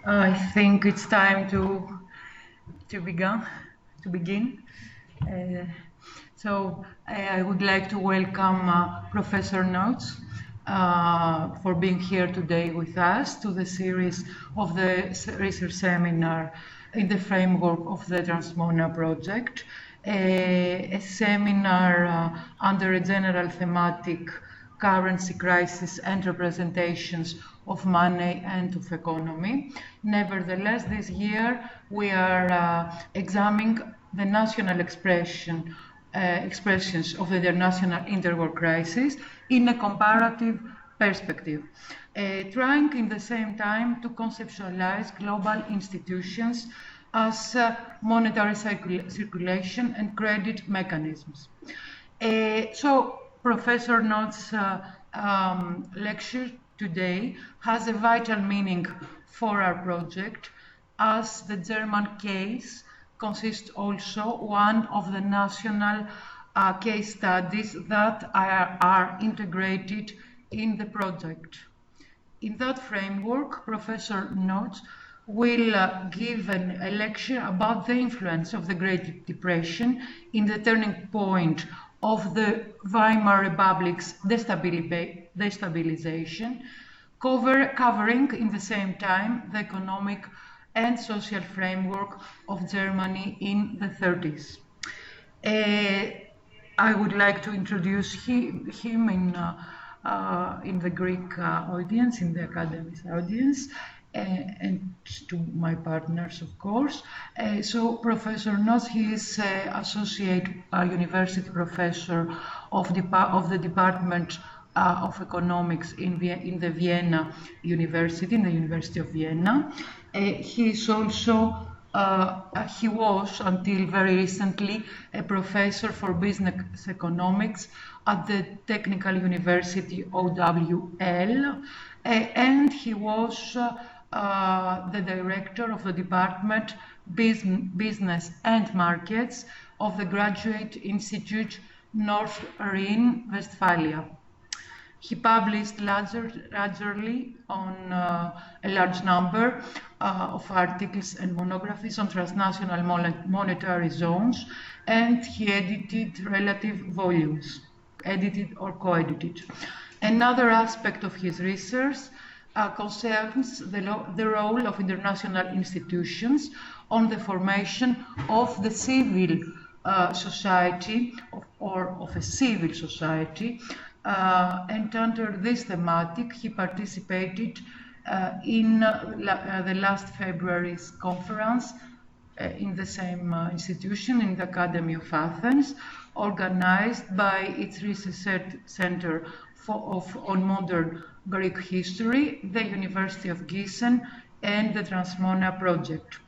I think it's time to begin. I would like to welcome Professor Nautz for being here today with us to the series of the research seminar in the framework of the TRANSMONEA project, a seminar under a general thematic currency crisis and representations of money and of economy. Nevertheless, this year we are examining the national expressions of the international interwar crisis in a comparative perspective, trying in the same time to conceptualize global institutions as monetary circulation and credit mechanisms. So Professor Nautz's lecture today has a vital meaning for our project, as the German case consists also one of the national case studies that are integrated in the project. In that framework, Professor Nautz will give a lecture about the influence of the Great Depression in the turning point of the Weimar Republic's destabilization, covering in the same time the economic and social framework of Germany in the 30s. I would like to introduce him in the Greek audience, in the academic audience, and to my partners, of course. So Professor Nautz, he is Associate University Professor of the Department of Economics in the Vienna University, in the University of Vienna. He is also, he was until very recently a professor for business economics at the Technical University OWL, and he was the director of the Department Business and Markets of the Graduate Institute North Rhine-Westphalia. He published largely on a large number of articles and monographies on transnational monetary zones, and he edited relative volumes, edited or co-edited. Another aspect of his research concerns the role of international institutions on the formation of the civil society or of a civil society. And under this thematic, he participated in the last February's conference in the same institution, in the Academy of Athens, organized by its research center on modern Greek history, the University of Gießen, and the TRANSMONEA project.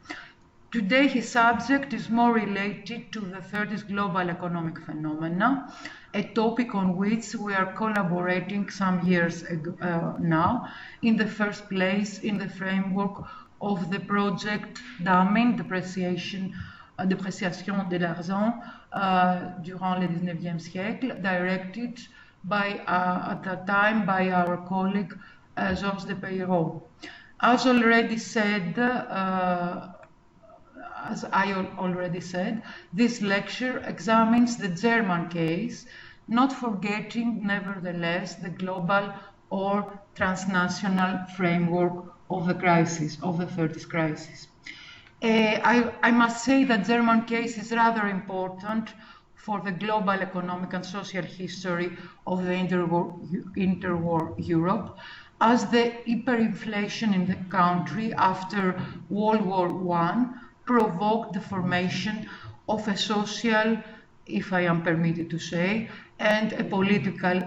Today, his subject is more related to the 30s global economic phenomena, a topic on which we are collaborating some years ago, now, in the first place in the framework of the project DAMIN, Dépreciation de l'argent durant le 19e siècle, directed by, at that time, by our colleague Georges de Peyrot. As already said, as I already said, this lecture examines the German case, not forgetting, nevertheless, the global or transnational framework of the crisis, of the 30s crisis. I must say that German case is rather important for the global economic and social history of the interwar Europe, as the hyperinflation in the country after World War I provoked the formation of a social, if I am permitted to say, and a political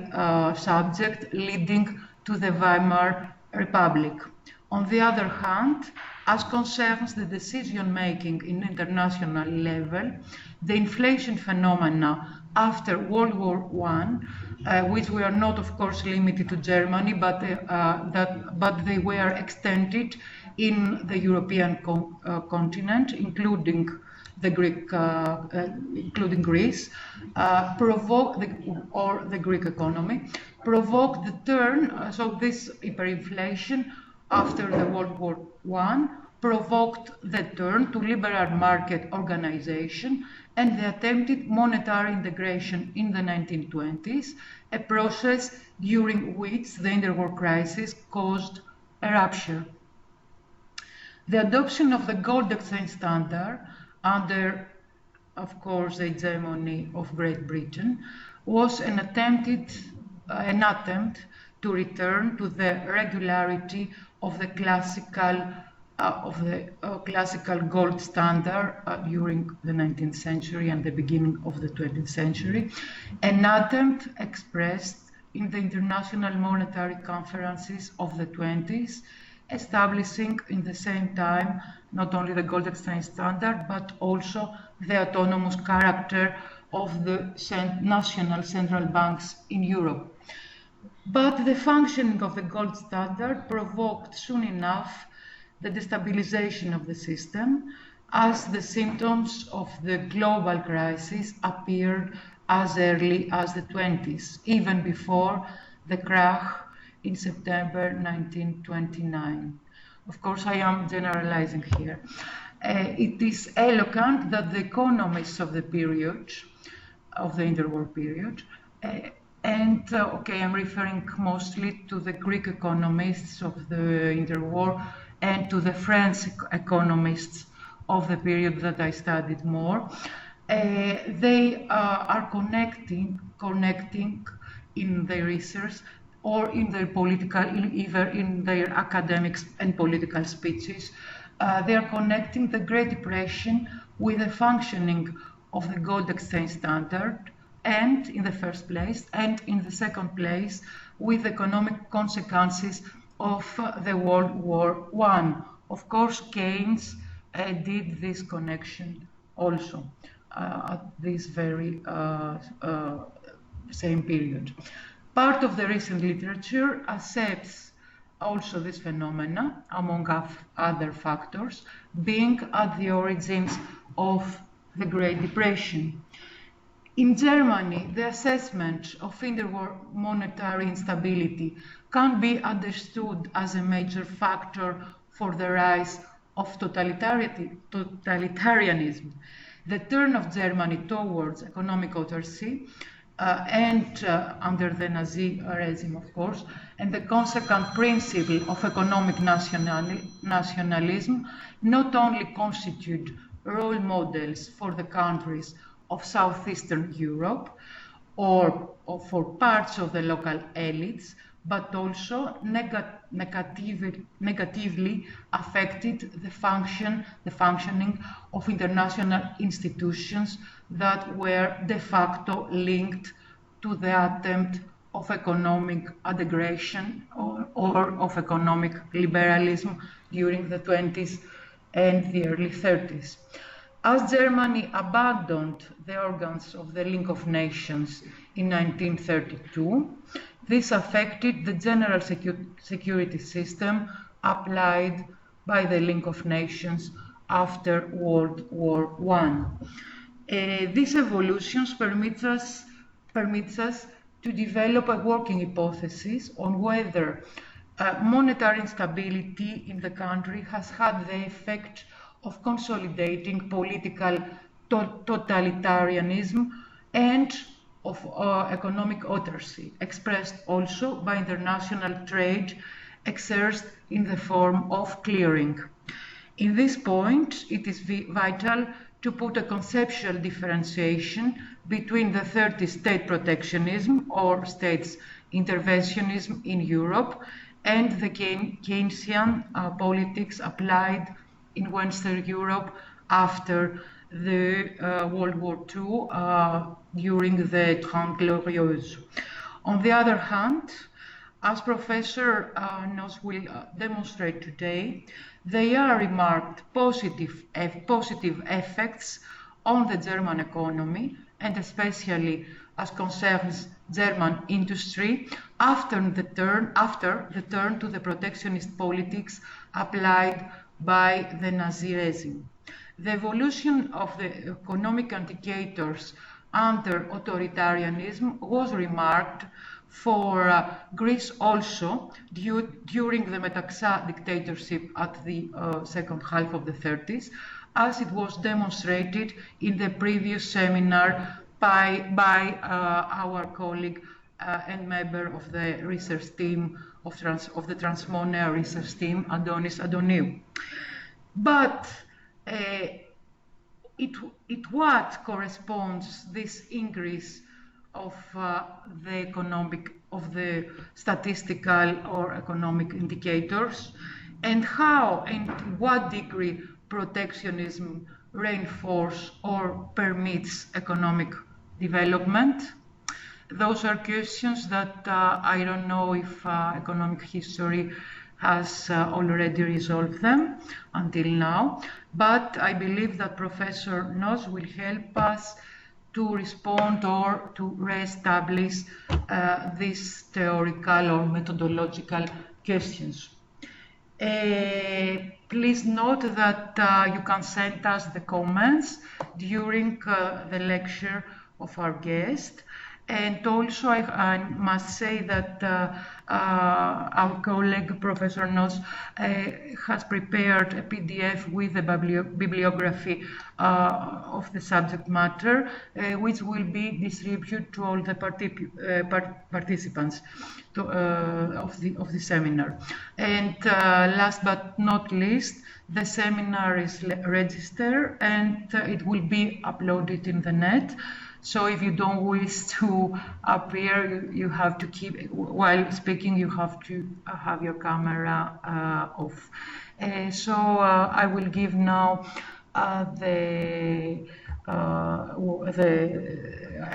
subject leading to the Weimar Republic. On the other hand, as concerns the decision-making in international level, the inflation phenomena after World War I, which were not, of course, limited to Germany, but they were extended in the European continent, including the Greek, including Greece, the Greek economy, provoked the turn. So this hyperinflation after the World War I provoked the turn to liberal market organization and the attempted monetary integration in the 1920s, a process during which the interwar crisis caused a rupture. The adoption of the gold exchange standard under, of course, the hegemony of Great Britain was an attempt to return to the regularity of the classical gold standard during the 19th century and the beginning of the 20th century, an attempt expressed in the international monetary conferences of the 20s, establishing in the same time not only the gold exchange standard but also the autonomous character of the national central banks in Europe. But the functioning of the gold standard provoked soon enough the destabilization of the system, as the symptoms of the global crisis appeared as early as the 20s, even before the crash in September 1929. Of course, I am generalizing here. It is eloquent that the economists of the period, of the interwar period, I'm referring mostly to the Greek economists of the interwar and to the French economists of the period that I studied more. They are connecting in their research or in their either in their academics and political speeches. They are connecting the Great Depression with the functioning of the gold exchange standard, and in the first place, and in the second place, with economic consequences of the World War I. Of course, Keynes did this connection also at this very same period. Part of the recent literature accepts also this phenomena, among other factors, being at the origins of the Great Depression. In Germany, the assessment of interwar monetary instability can be understood as a major factor for the rise of totalitarianism. The turn of Germany towards economic autarky and under the Nazi regime, of course, and the consequent principle of economic nationalism not only constitute role models for the countries of Southeastern Europe or for parts of the local elites, but also negatively affected the functioning of international institutions that were de facto linked to the attempt of economic integration or of economic liberalism during the 20s and the early 30s. As Germany abandoned the organs of the League of Nations in 1932, this affected the general security system applied by the League of Nations after World War I. These evolutions permits us to develop a working hypothesis on whether monetary instability in the country has had the effect of consolidating political totalitarianism and of economic autarky, expressed also by international trade exercised in the form of clearing. In this point, it is vital to put a conceptual differentiation between the 30s state protectionism or states interventionism in Europe and the Keynesian politics applied in Western Europe after the World War II during the Trente Glorieuses. On the other hand, as Professor Nautz will demonstrate today, there are remarked positive effects on the German economy, and especially as concerns German industry after the turn to the protectionist politics applied by the Nazi regime. The evolution of the economic indicators under authoritarianism was remarked for Greece also during the Metaxa dictatorship at the second half of the 30s, as it was demonstrated in the previous seminar by our colleague and member of the research team of the TRANSMONEA research team, Adonis Adoniou. But what corresponds this increase of the statistical or economic indicators, and how and to what degree protectionism reinforces or permits economic development? Those are questions that I don't know if economic history has already resolved them until now, but I believe that Professor Nautz will help us to respond or to re-establish these theoretical or methodological questions. Please note that you can send us the comments during the lecture of our guest. And also, I must say that our colleague, Professor Nautz, has prepared a PDF with the bibliography of the subject matter, which will be distributed to all the participants of the seminar. And last but not least, the seminar is registered and it will be uploaded in the net. So if you don't wish to appear, you have to keep, while speaking, you have to have your camera off. So I will give now I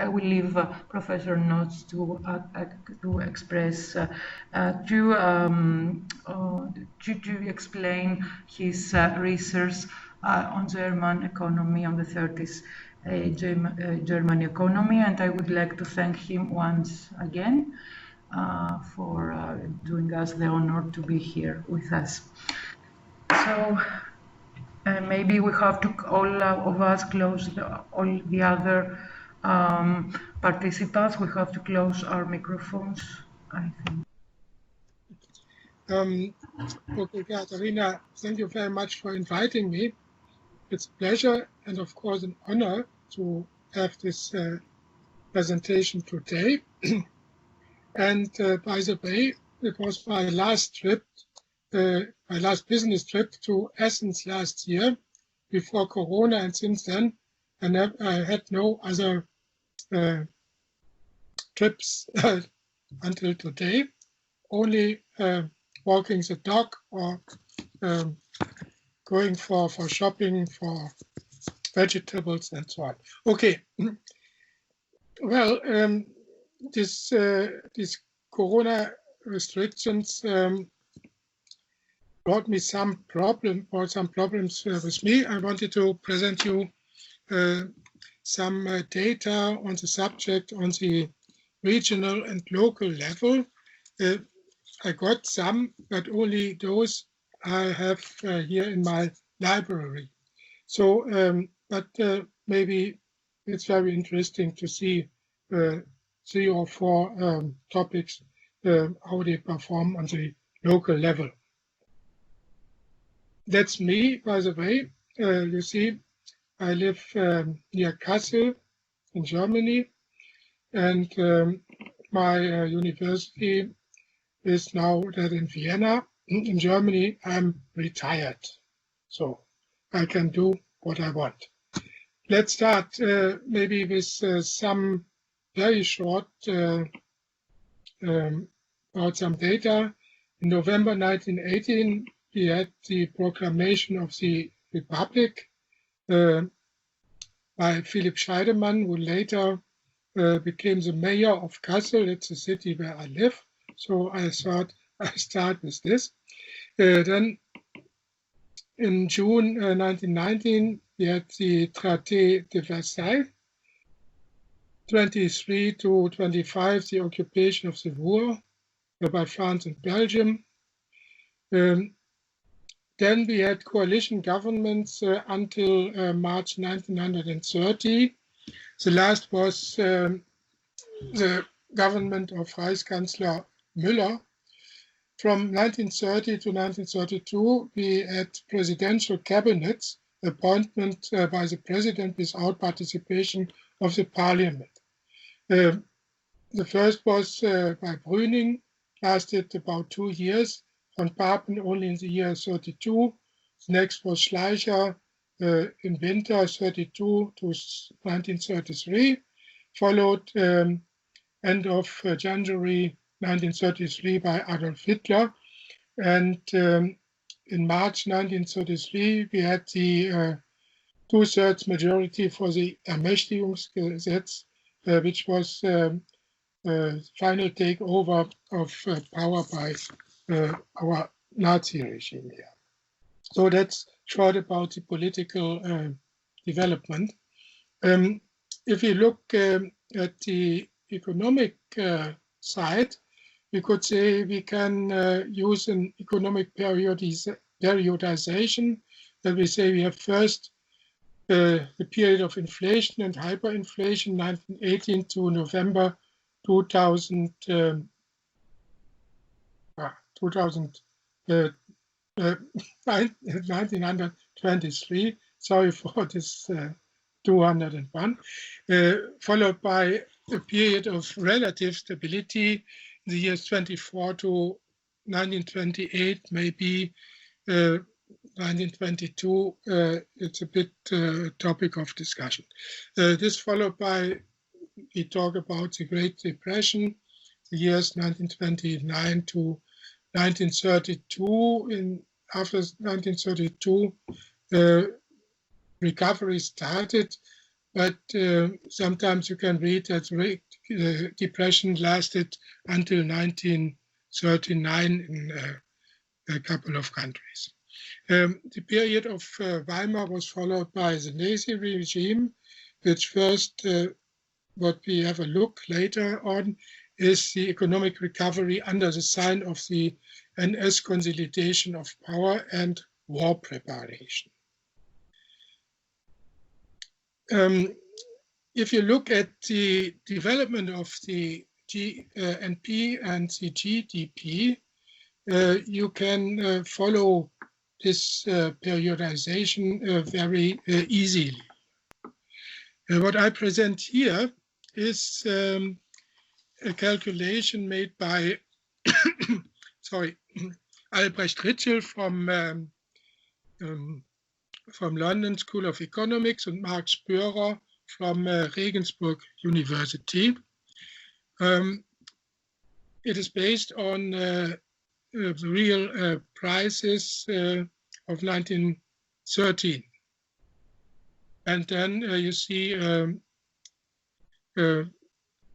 will leave Professor Nautz to express, to explain his research on German economy on the 30s. German economy, and I would like to thank him once again for doing us the honor to be here with us. So maybe we have to, all of us, close all the other participants. We have to close our microphones, I think. Okay, Katharina, thank you very much for inviting me. It's a pleasure and, of course, an honor to have this presentation today. And by the way, it was my last trip, my last business trip to Athens last year before Corona, and since then I had no other trips until today, only walking the dog or going for shopping for vegetables and so on. Okay. Well, these Corona restrictions brought me some problems with me. I wanted to present you some data on the subject on the regional and local level. I got some, but only those I have here in my library. So, but maybe it's very interesting to see 3 or 4 topics, how they perform on the local level. That's me, by the way. You see, I live near Kassel in Germany, and my university is now in Vienna. In Germany, I'm retired, so I can do what I want. Let's start maybe with some very short about some data. In November 1918, we had the proclamation of the Republic by Philipp Scheidemann, who later became the mayor of Kassel. It's the city where I live. So I thought I start with this. Then in June 1919, we had the Traité de Versailles. 23 to 25, the occupation of the Ruhr by France and Belgium. Then we had coalition governments until March 1930. The last was the government of Reichskanzler Müller. From 1930 to 1932, we had presidential cabinets, appointment by the president without participation of the parliament. The first was by Brüning, lasted about 2 years, von Papen only in the year 32. The next was Schleicher in winter 32 to 1933, followed end of January 1933 by Adolf Hitler. And in March 1933, we had the 2/3 majority for the Ermächtigungsgesetz, which was final takeover of power by our Nazi regime here. So that's short about the political development. If you look at the economic side, we could say we can use an economic periodization, that we say we have first the period of inflation and hyperinflation, 1918 to November 1923, sorry for this 201, followed by a period of relative stability, the years 24 to 1928, maybe 1922, it's a bit topic of discussion. This followed by, we talk about the Great Depression, the years 1929 to 1932. After 1932, recovery started, but sometimes you can read that depression lasted until 1939 in a couple of countries. The period of Weimar was followed by the Nazi regime, which first, what we have a look later on, is the economic recovery under the sign of the NS consolidation of power and war preparation. If you look at the development of the GNP and the GDP, you can follow this periodization very easily. What I present here is a calculation made by Albrecht Ritschl from London School of Economics and Mark Spörer from Regensburg University. It is based on the real prices of 1913. And then you see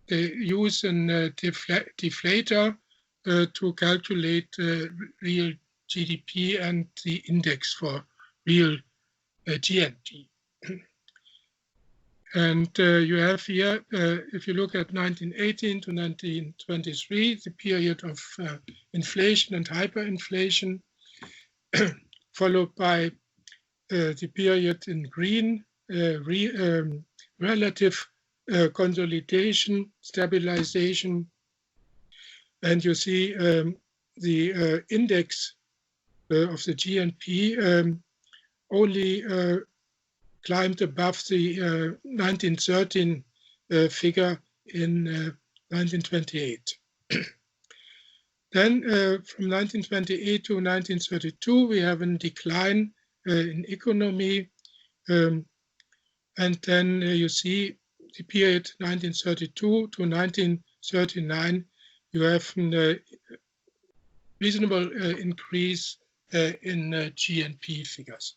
they use a deflator to calculate real GDP and the index for real GNP. And you have here, if you look at 1918 to 1923, the period of inflation and hyperinflation, followed by the period in green, relative consolidation, stabilization, and you see the index of the GNP only climbed above the 1913 figure in 1928. Then from 1928 to 1932, we have a decline in economy. And then you see the period 1932 to 1939, you have a reasonable increase in GNP figures.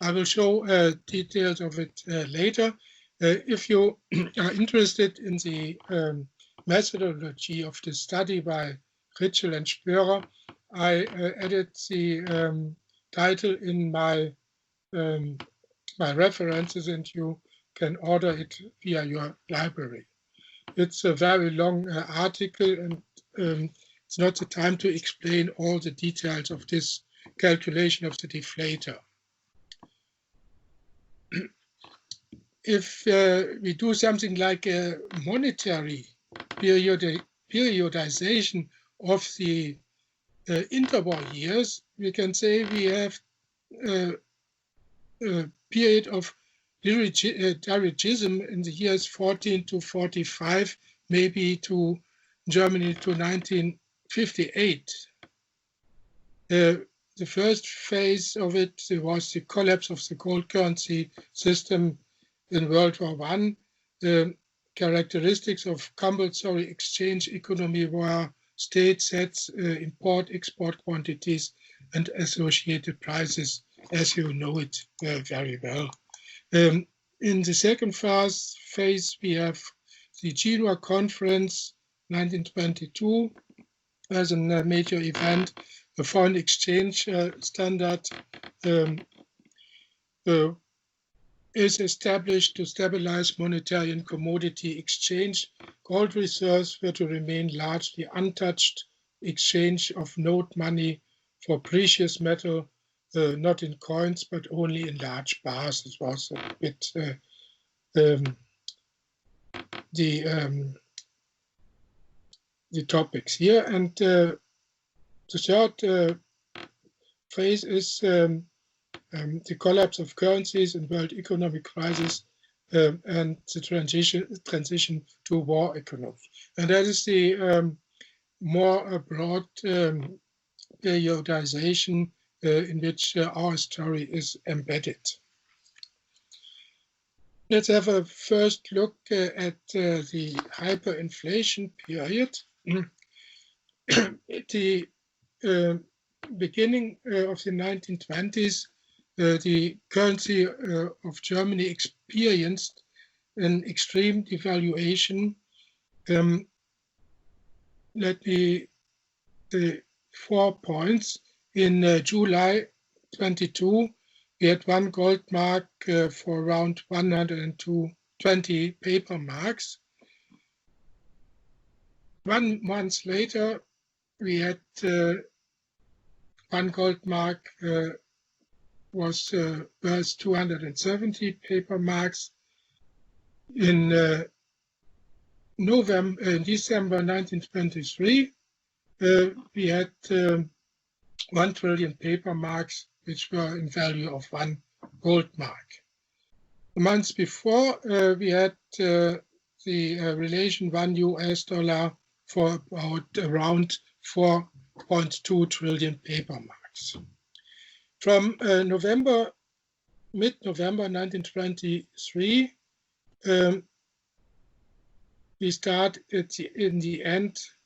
I will show details of it later. If you are interested in the methodology of the study by Ritschl and Spörer, I added the title in my references, and you can order it via your library. It's a very long article, and it's not the time to explain all the details of this calculation of the deflator. If we do something like a monetary periodization of the interwar years, we can say we have a period of dirigism in the years 14 to 45, maybe to Germany to 1958. The first phase of it was the collapse of the gold currency system in World War I. The characteristics of compulsory exchange economy were state sets, import-export quantities, and associated prices, as you know it very well. In the second phase, we have the Geneva Conference 1922 as a major event. The foreign exchange standard is established to stabilize monetary and commodity exchange. Gold reserves were to remain largely untouched. Exchange of note money for precious metal, not in coins, but only in large bars. It was a bit the topics here. And the third phase is the collapse of currencies and world economic crisis and the transition to war economy. And that is the more broad periodization in which our story is embedded. Let's have a first look at the hyperinflation period. At the beginning of the 1920s, the currency of Germany experienced an extreme devaluation. Let me 4 points. In July 22, we had one gold mark for around 120 paper marks. 1 month later, we had one gold mark was worth 270 paper marks. In December 1923, we had 1 trillion paper marks, which were in value of 1 gold mark. The months before, we had the relation 1 US dollar for around 4.2 trillion paper marks. From mid-November 1923, we start in the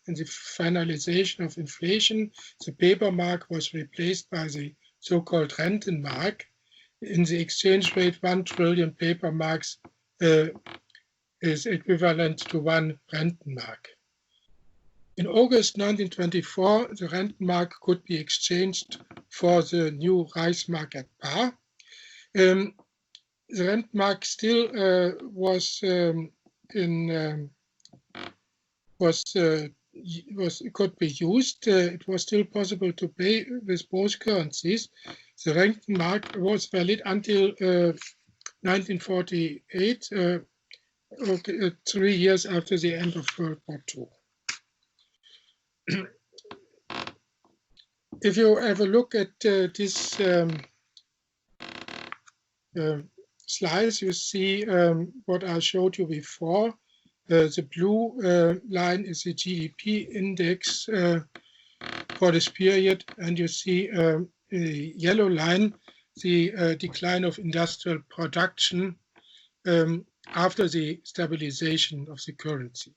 finalization of inflation. The paper mark was replaced by the so-called Rentenmark. In the exchange rate, 1 trillion paper marks is equivalent to 1 Rentenmark. In August 1924, the Rentenmark could be exchanged for the new Reichsmark at par. The Rentenmark still could be used. It was still possible to pay with both currencies. The Rentenmark was valid until 1948, 3 years after the end of World War II. If you have a look at this slides, you see what I showed you before. The blue line is the GDP index for this period, and you see the yellow line, the decline of industrial production after the stabilization of the currency.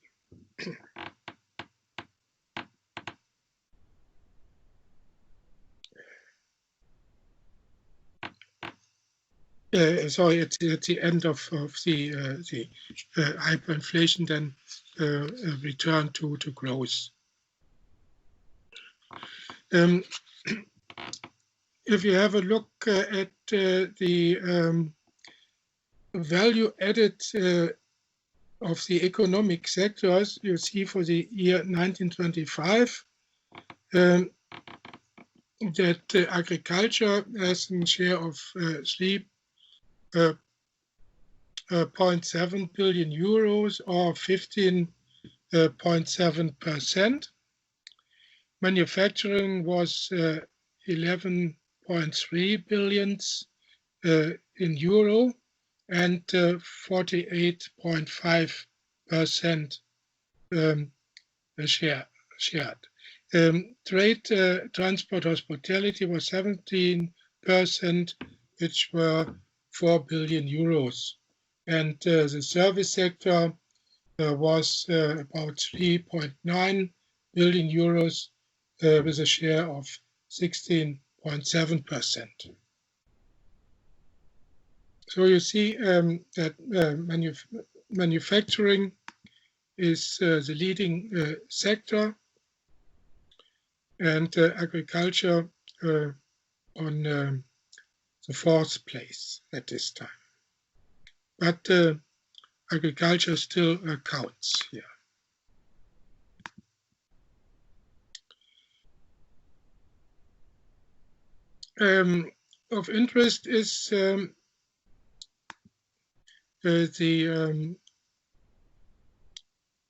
Sorry, at the end of the hyperinflation, then return to growth. If you have a look at the value added of the economic sectors, you see for the year 1925 that agriculture has a share of 3.7 billion euros, or 15% 0.7%. Manufacturing was 11.3 billion in euro and 48.5% shared. Trade, transport, hospitality was 17%, which were 4 billion euros. And the service sector was about 3.9 billion euros with a share of 16.7%. So you see that manufacturing is the leading sector, and agriculture on the fourth place at this time. But agriculture still counts here. Of interest is the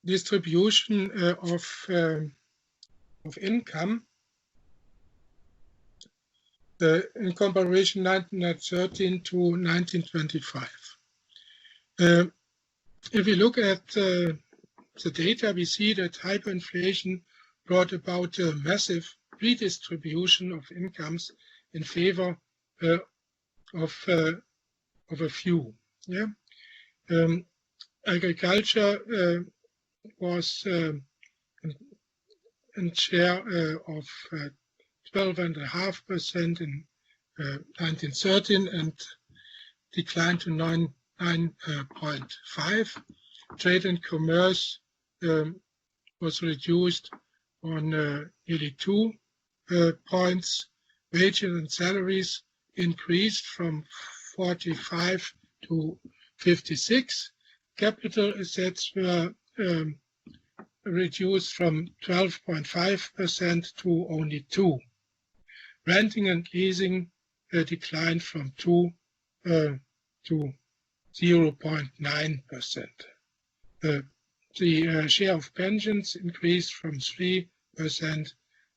distribution of income in comparison 1913 to 1925. If we look at the data, we see that hyperinflation brought about a massive redistribution of incomes in favor of a few. Yeah? Agriculture was in share of 12.5% in 1913 and declined to 9.5. Trade and commerce was reduced on nearly 2 points. Wages and salaries increased from 45 to 56. Capital assets were reduced from 12.5% to only 2%. Renting and leasing declined from 2 to 0.9%. The share of pensions increased from 3% to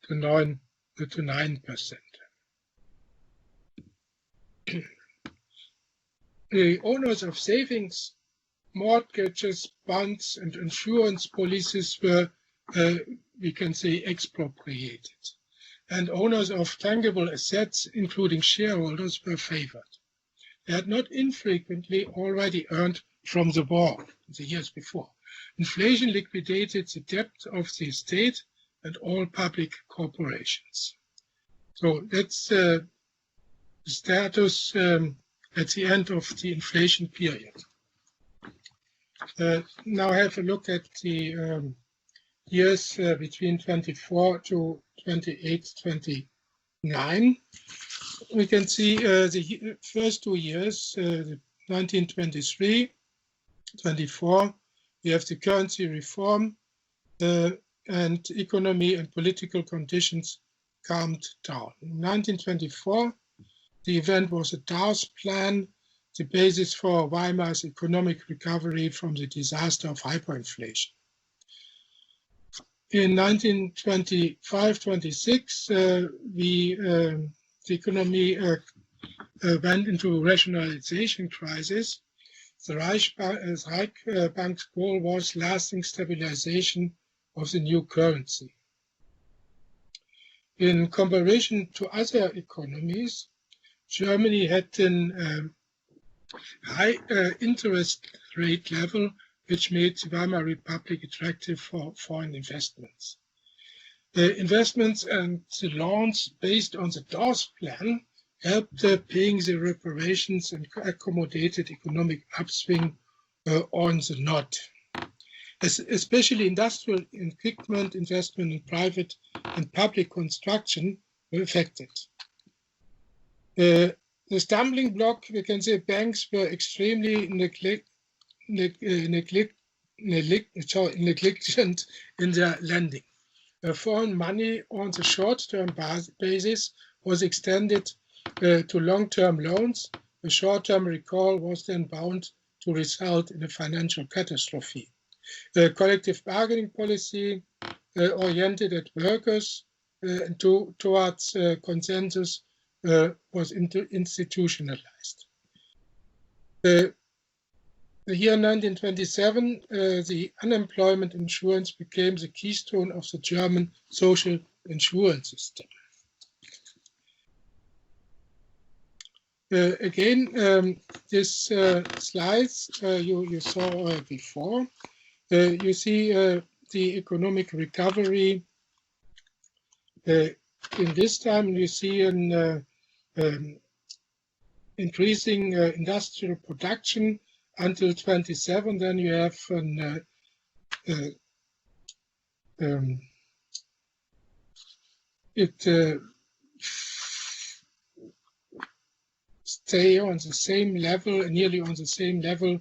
9%. The owners of savings, mortgages, bonds, and insurance policies were, we can say, expropriated. And owners of tangible assets, including shareholders, were favored. They had not infrequently already earned from the war the years before. Inflation liquidated the debt of the state and all public corporations. So that's the status at the end of the inflation period. Now have a look at the years between 24 to 28, 29. We can see the first 2 years, 1923, 24, we have the currency reform and economy and political conditions calmed down. In 1924, the event was a Dawes plan, the basis for Weimar's economic recovery from the disaster of hyperinflation. In 1925-26, the economy went into rationalization crisis. The Reichsbank's goal was lasting stabilization of the new currency. In comparison to other economies, Germany had a high interest rate level, which made the Weimar Republic attractive for foreign investments. Investments and the loans based on the Dawes plan helped paying the reparations and accommodated economic upswing on the Nord. Especially industrial equipment, investment in private and public construction were affected. The stumbling block, we can say, banks were extremely negligent in their lending. Foreign money on the short-term basis was extended to long-term loans. The short-term recall was then bound to result in a financial catastrophe. Collective bargaining policy oriented at workers and towards consensus was institutionalized. The year 1927, the unemployment insurance became the keystone of the German social insurance system. Again, this slides you saw before. You see the economic recovery in this time. You see an increasing industrial production until 27. Then you have an stay on the same level, nearly on the same level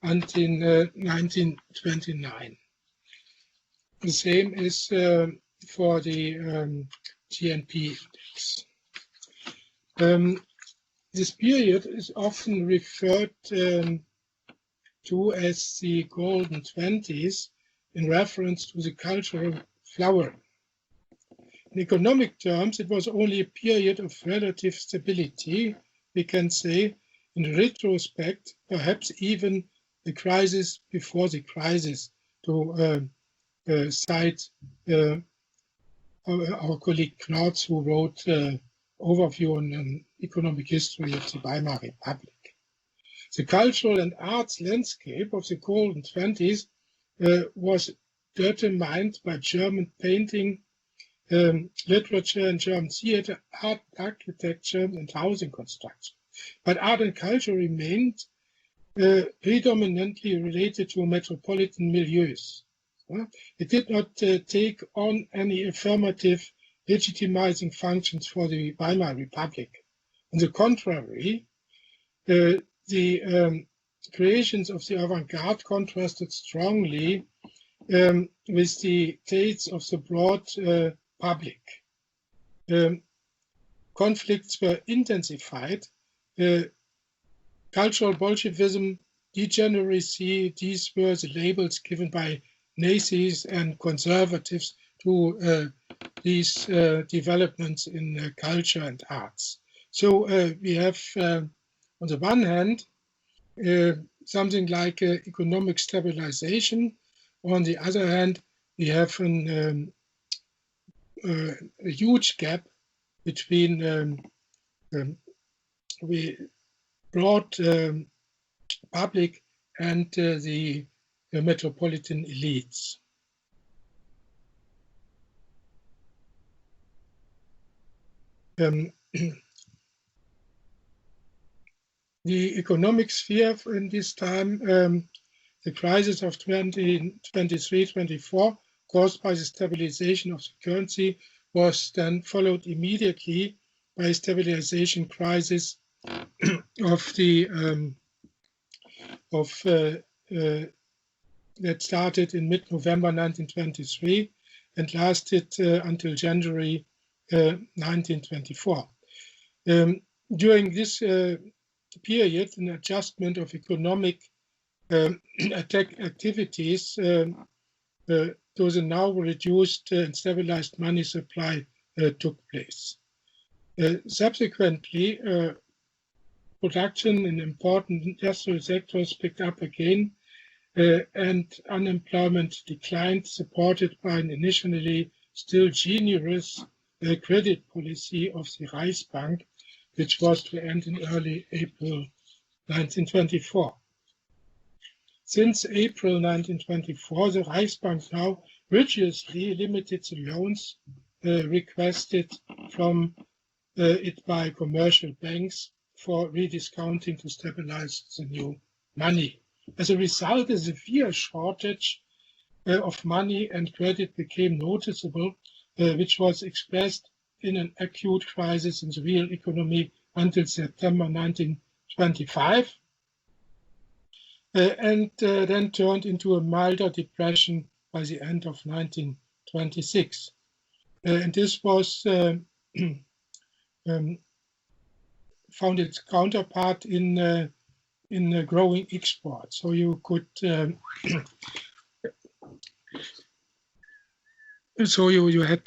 until 1929. The same is for the GNP index. This period is often referred to as the Golden Twenties in reference to the cultural flowering. In economic terms, it was only a period of relative stability, we can say. In retrospect, perhaps even the crisis before the crisis, to cite our colleague Nautz, who wrote overview on economic history of the Weimar Republic. The cultural and arts landscape of the Golden Twenties was determined by German painting, literature and German theater, art, architecture and housing construction. But art and culture remained predominantly related to metropolitan milieus. It did not take on any affirmative legitimizing functions for the Weimar Republic. On the contrary, the creations of the avant-garde contrasted strongly with the tastes of the broad public. Conflicts were intensified. Cultural Bolshevism, degeneracy, these were the labels given by Nazis and conservatives to these developments in culture and arts. So we have, on the one hand, something like economic stabilization. On the other hand, we have a huge gap between broad public and the metropolitan elites. The economic sphere in this time, the crisis of 2023-24, caused by the stabilization of the currency, was then followed immediately by a stabilization crisis of the that started in mid-November 1923 and lasted until January 1924. During this period, an adjustment of economic activities to the now reduced and stabilized money supply took place. Subsequently, production in important industrial sectors picked up again, and unemployment declined, supported by an initially still generous credit policy of the Reichsbank, which was to end in early April 1924. Since April 1924, the Reichsbank now rigorously limited the loans requested from it by commercial banks for rediscounting to stabilize the new money. As a result, a severe shortage of money and credit became noticeable, which was expressed in an acute crisis in the real economy until September 1925, and then turned into a milder depression by the end of 1926. And this was found its counterpart in growing exports. So you could So you had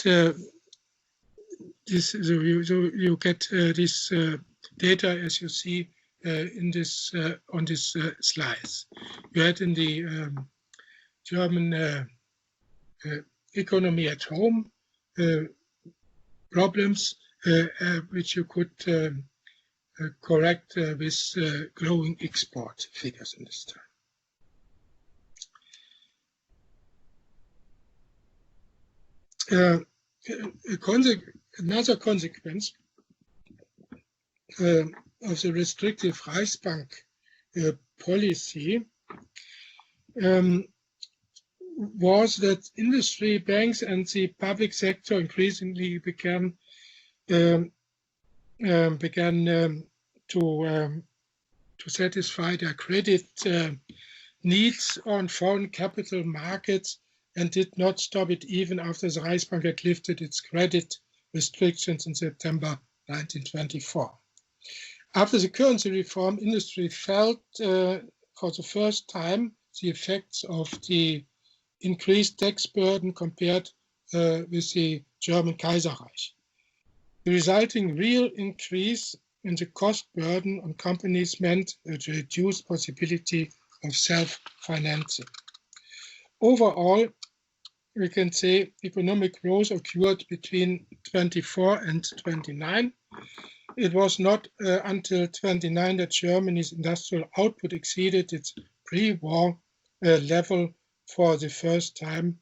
this. So you get this data as you see in this on this slides. You had in the German economy at home problems which you could correct with growing export figures in this time. Another consequence of the restrictive Reichsbank policy was that industry, banks, and the public sector increasingly began to satisfy their credit needs on foreign capital markets, and did not stop it even after the Reichsbank had lifted its credit restrictions in September 1924. After the currency reform, industry felt for the first time the effects of the increased tax burden compared with the German Kaiserreich. The resulting real increase in the cost burden on companies meant a reduced possibility of self-financing. Overall, we can say economic growth occurred between 24 and 29. It was not until 29 that Germany's industrial output exceeded its pre-war level for the first time,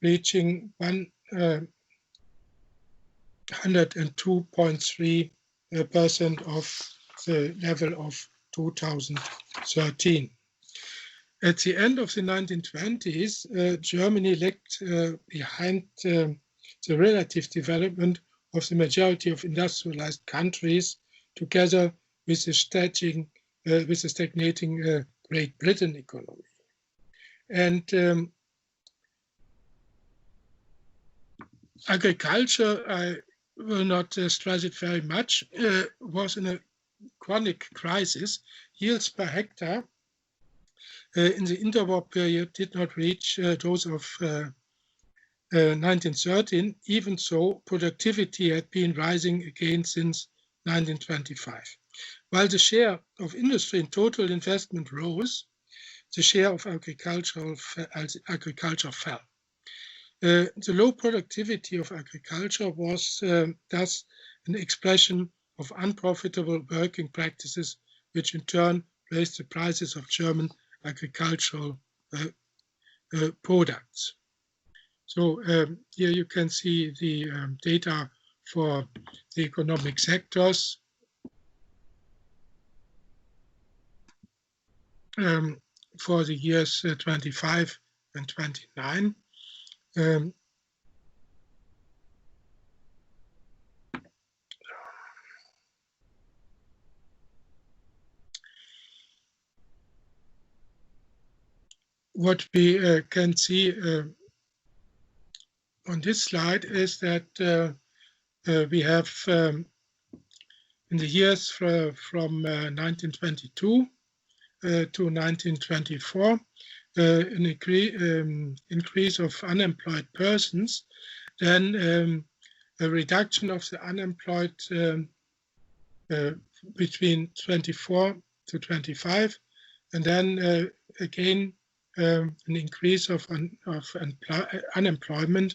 reaching 102.3% of the level of 2013. At the end of the 1920s, Germany lagged behind the relative development of the majority of industrialized countries, together with the stagnating Great Britain economy. And agriculture, I will not stress it very much, was in a chronic crisis. Yields per hectare in the interwar period did not reach those of 1913. Even so, productivity had been rising again since 1925. While the share of industry in total investment rose, the share of agriculture fell. The low productivity of agriculture was thus an expression of unprofitable working practices, which in turn raised the prices of German agricultural products. So here you can see the data for the economic sectors. For the years 25 and 29. What we can see on this slide is that we have in the years from 1922 to 1924 an increase of unemployed persons, then a reduction of the unemployed between 24 to 25, and then again an increase of unemployment,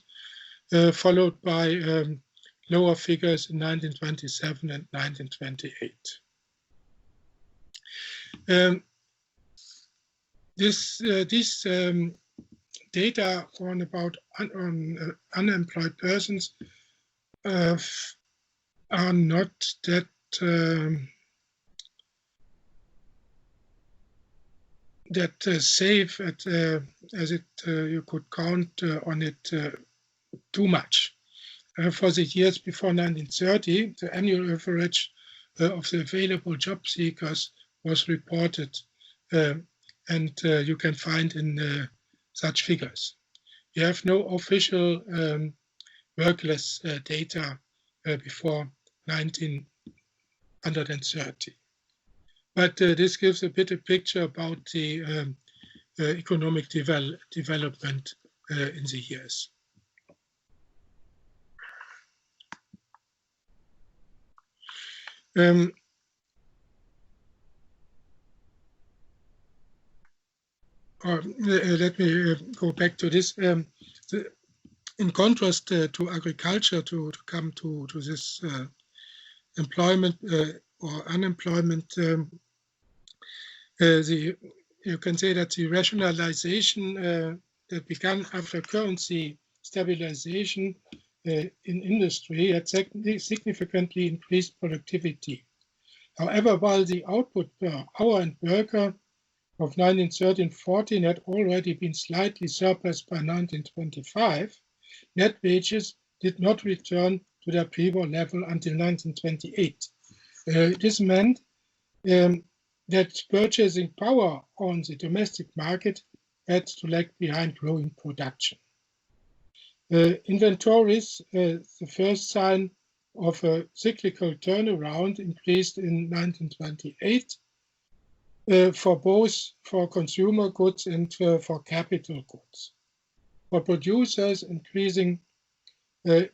followed by lower figures in 1927 and 1928. These data on about unemployed persons are not that safe as it you could count on it too much. For the years before 1930, the annual average of the available job seekers was reported, and you can find in such figures. You have no official workless data before 1930. But this gives a bit of picture about the economic development in the years. Let me go back to this. In contrast to agriculture, to come to this employment or unemployment, you can say that the rationalization that began after currency stabilization in industry had significantly increased productivity. However, while the output per hour and worker of 1913-14 had already been slightly surpassed by 1925, net wages did not return to their pre-war level until 1928. This meant that purchasing power on the domestic market had to lag behind growing production. Inventories, the first sign of a cyclical turnaround, increased in 1928 for consumer goods and for capital goods. For producers, increasing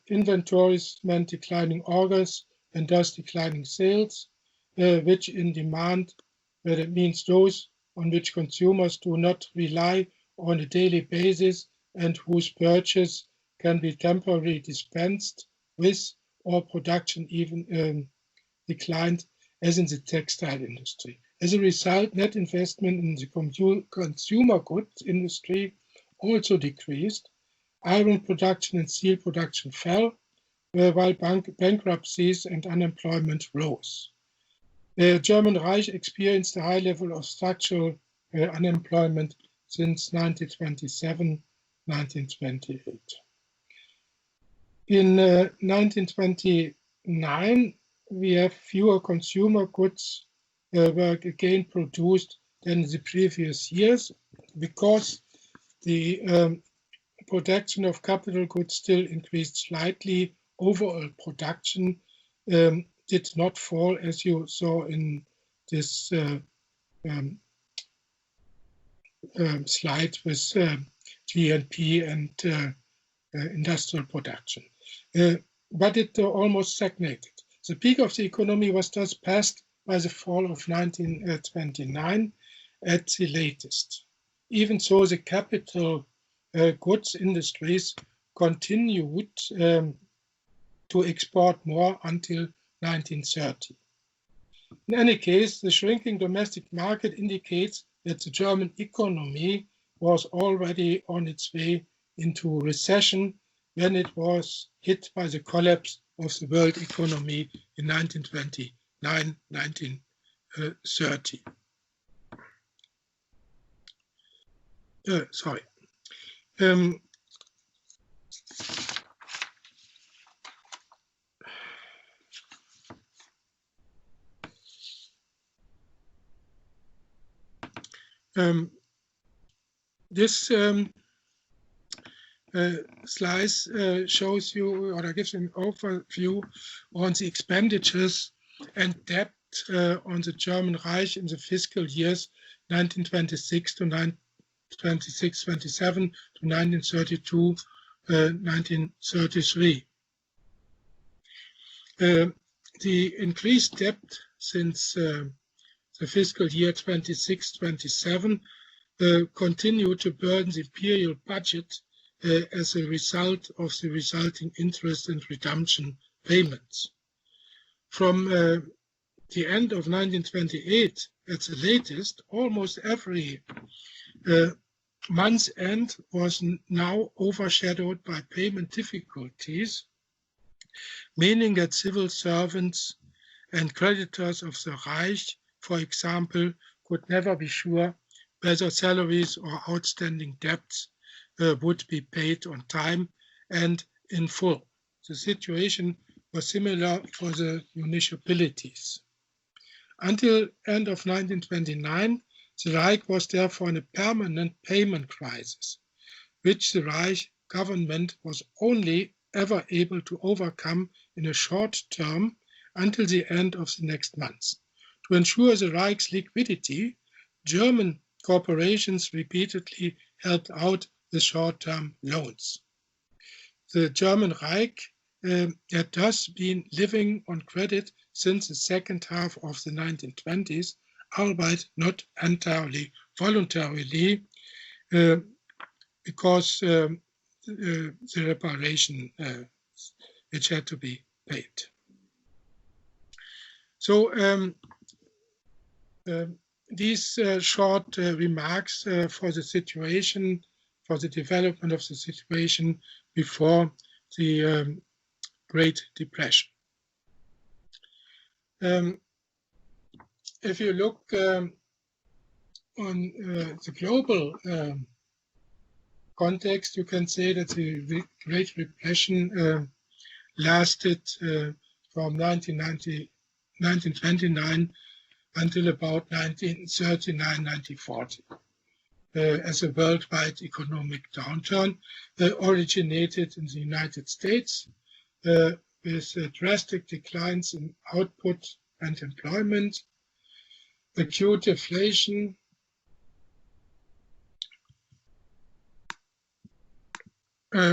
inventories meant declining orders and thus declining sales, which in demand that means those on which consumers do not rely on a daily basis and whose purchase can be temporarily dispensed with, or production even declined, as in the textile industry. As a result, net investment in the consumer goods industry also decreased. Iron production and steel production fell, while bankruptcies and unemployment rose. The German Reich experienced a high level of structural unemployment since 1927, 1928. In 1929, we have fewer consumer goods were again produced than the previous years, because the production of capital goods still increased slightly. Overall production did not fall, as you saw in this slide with GNP and industrial production. But it almost stagnated. The peak of the economy was thus passed by the fall of 1929 at the latest. Even so, the capital goods industries continued to export more until 1930. In any case, the shrinking domestic market indicates that the German economy was already on its way into recession when it was hit by the collapse of the world economy in 1929, 1930. This slide shows you, or gives an overview on the expenditures and debt on the German Reich in the fiscal years 1926 to 1927 to 1932, 1933. The increased debt since the fiscal year 26-27 continued to burden the imperial budget as a result of the resulting interest and redemption payments. From the end of 1928, at the latest, almost every month's end was now overshadowed by payment difficulties, meaning that civil servants and creditors of the Reich, for example, could never be sure whether salaries or outstanding debts would be paid on time and in full. The situation was similar for the municipalities. Until end of 1929, the Reich was therefore in a permanent payment crisis, which the Reich government was only ever able to overcome in a short term until the end of the next month. To ensure the Reich's liquidity, German corporations repeatedly helped out the short-term loans. The German Reich had thus been living on credit since the second half of the 1920s, albeit not entirely voluntarily, because the reparation which had to be paid. So these short remarks for the situation, for the development of the situation before the Great Depression. If you look on the global context, you can say that the Great Depression lasted from 1929 until about 1939-1940 as a worldwide economic downturn originated in the United States with drastic declines in output and employment, acute inflation,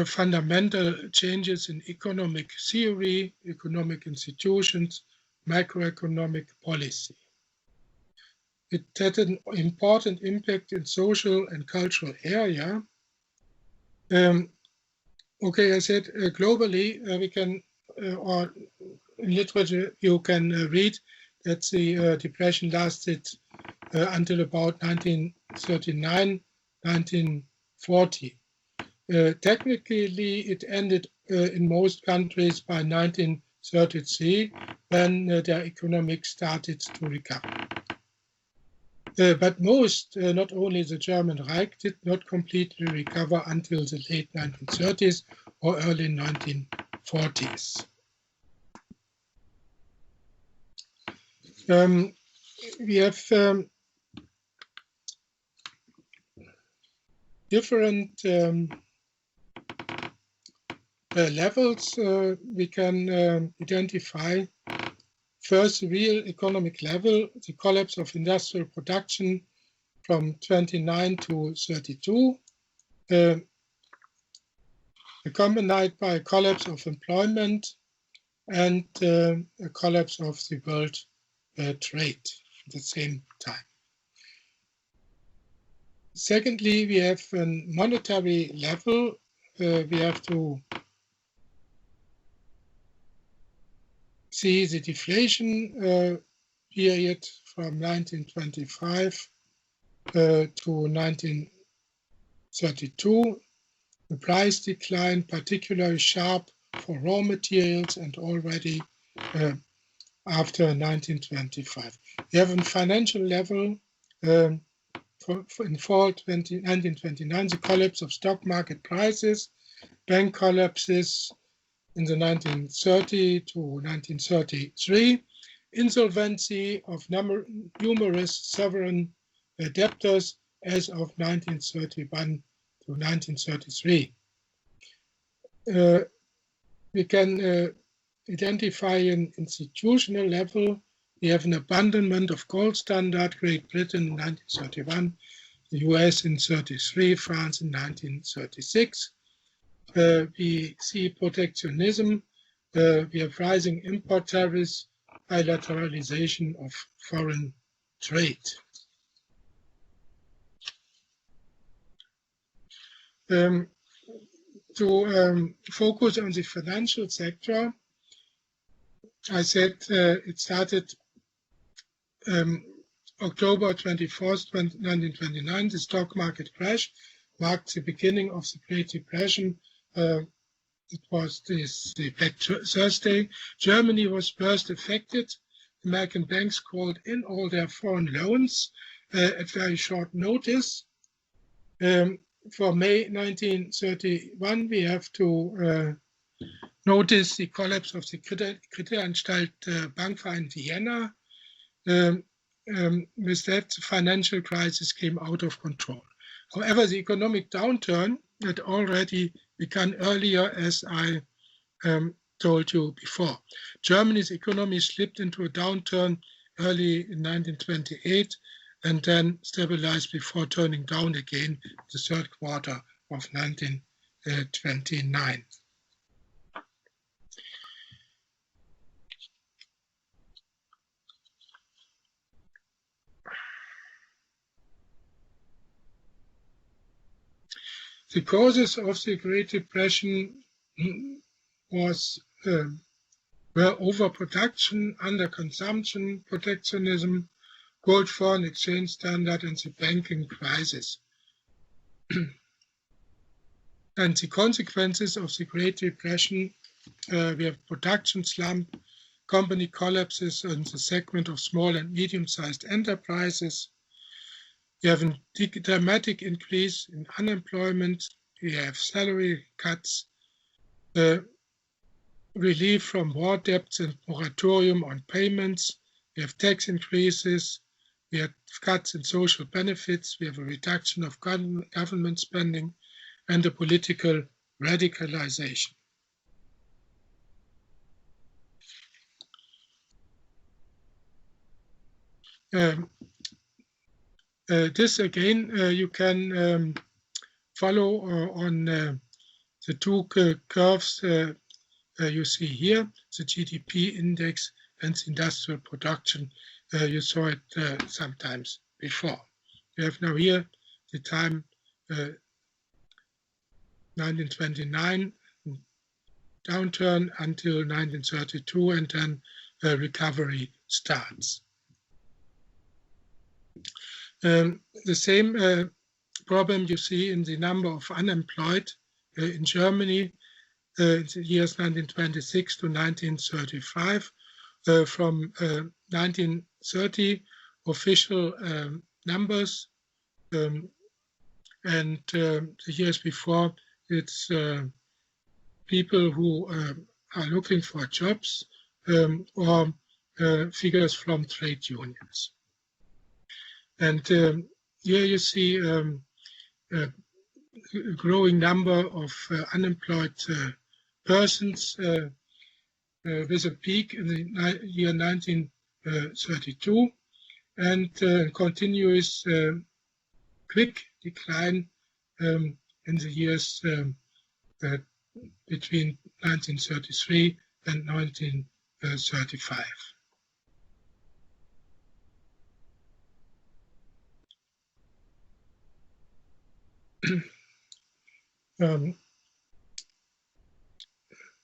fundamental changes in economic theory, economic institutions, macroeconomic policy. It had an important impact in social and cultural area. Okay, I said globally, we can, or in literature, you can read that the depression lasted until about 1939, 1940. Technically, it ended in most countries by 1933, when their economics started to recover. But most, not only the German Reich, did not completely recover until the late 1930s or early 1940s. We have different levels we can identify. First, the real economic level, the collapse of industrial production from 29 to 32, accompanied by a collapse of employment and a collapse of the world trade at the same time. Secondly, we have a monetary level. We have to see the deflation period from 1925 to 1932. The price decline particularly sharp for raw materials and already after 1925. We have a financial level in fall 1929, the collapse of stock market prices, bank collapses in the 1930 to 1933, insolvency of numerous sovereign debtors as of 1931 to 1933. We can identify an institutional level. We have an abandonment of gold standard, Great Britain in 1931, the US in 1933, France in 1936. We see protectionism, we have rising import tariffs, bilateralization of foreign trade. To focus on the financial sector, I said it started October 24th, 1929. The stock market crash marked the beginning of the Great Depression. It was the Black Thursday. Germany was first affected. American banks called in all their foreign loans at very short notice. For May 1931, we have to notice the collapse of the Kreditanstalt Bankverein Vienna. With that, financial crisis came out of control. However, the economic downturn had already begun earlier, as I told you before. Germany's economy slipped into a downturn early in 1928 and then stabilized before turning down again in the third quarter of 1929. The causes of the Great Depression were overproduction, underconsumption, protectionism, gold foreign exchange standard, and the banking crisis. And the consequences of the Great Depression, we have production slump, company collapses in the segment of small and medium-sized enterprises. We have a dramatic increase in unemployment. We have salary cuts, relief from war debts and moratorium on payments. We have tax increases. We have cuts in social benefits. We have a reduction of government spending and a political radicalization. This again, you can follow on the two curves you see here, the GDP index and the industrial production. You saw it sometimes before. You have now here the time 1929 downturn until 1932, and then recovery starts. The same problem you see in the number of unemployed in Germany in the years 1926 to 1935. From 1930 official numbers, and the years before, it's people who are looking for jobs or figures from trade unions. And here you see a growing number of unemployed persons with a peak in the year 1932 and continuous quick decline in the years between 1933 and 1935.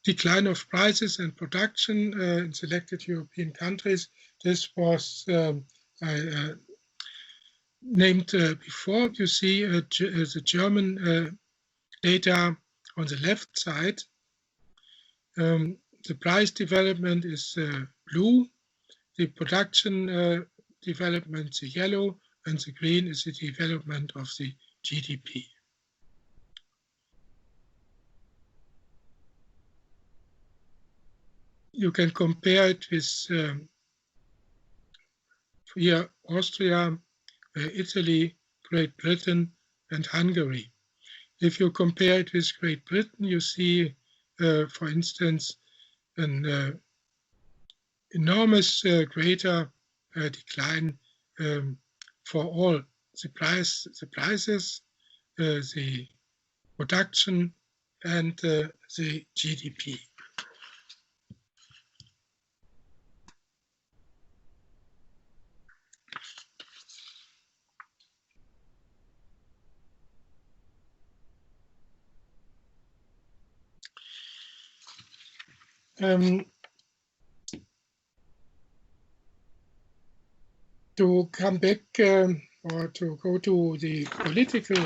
Decline of prices and production in selected European countries. This was named before. You see the German data on the left side. The price development is blue, the production development the yellow, and the green is the development of the GDP. You can compare it with here Austria, Italy, Great Britain, and Hungary. If you compare it with Great Britain, you see, for instance, an enormous greater decline for all the prices, the production, and the GDP. To come back or to go to the political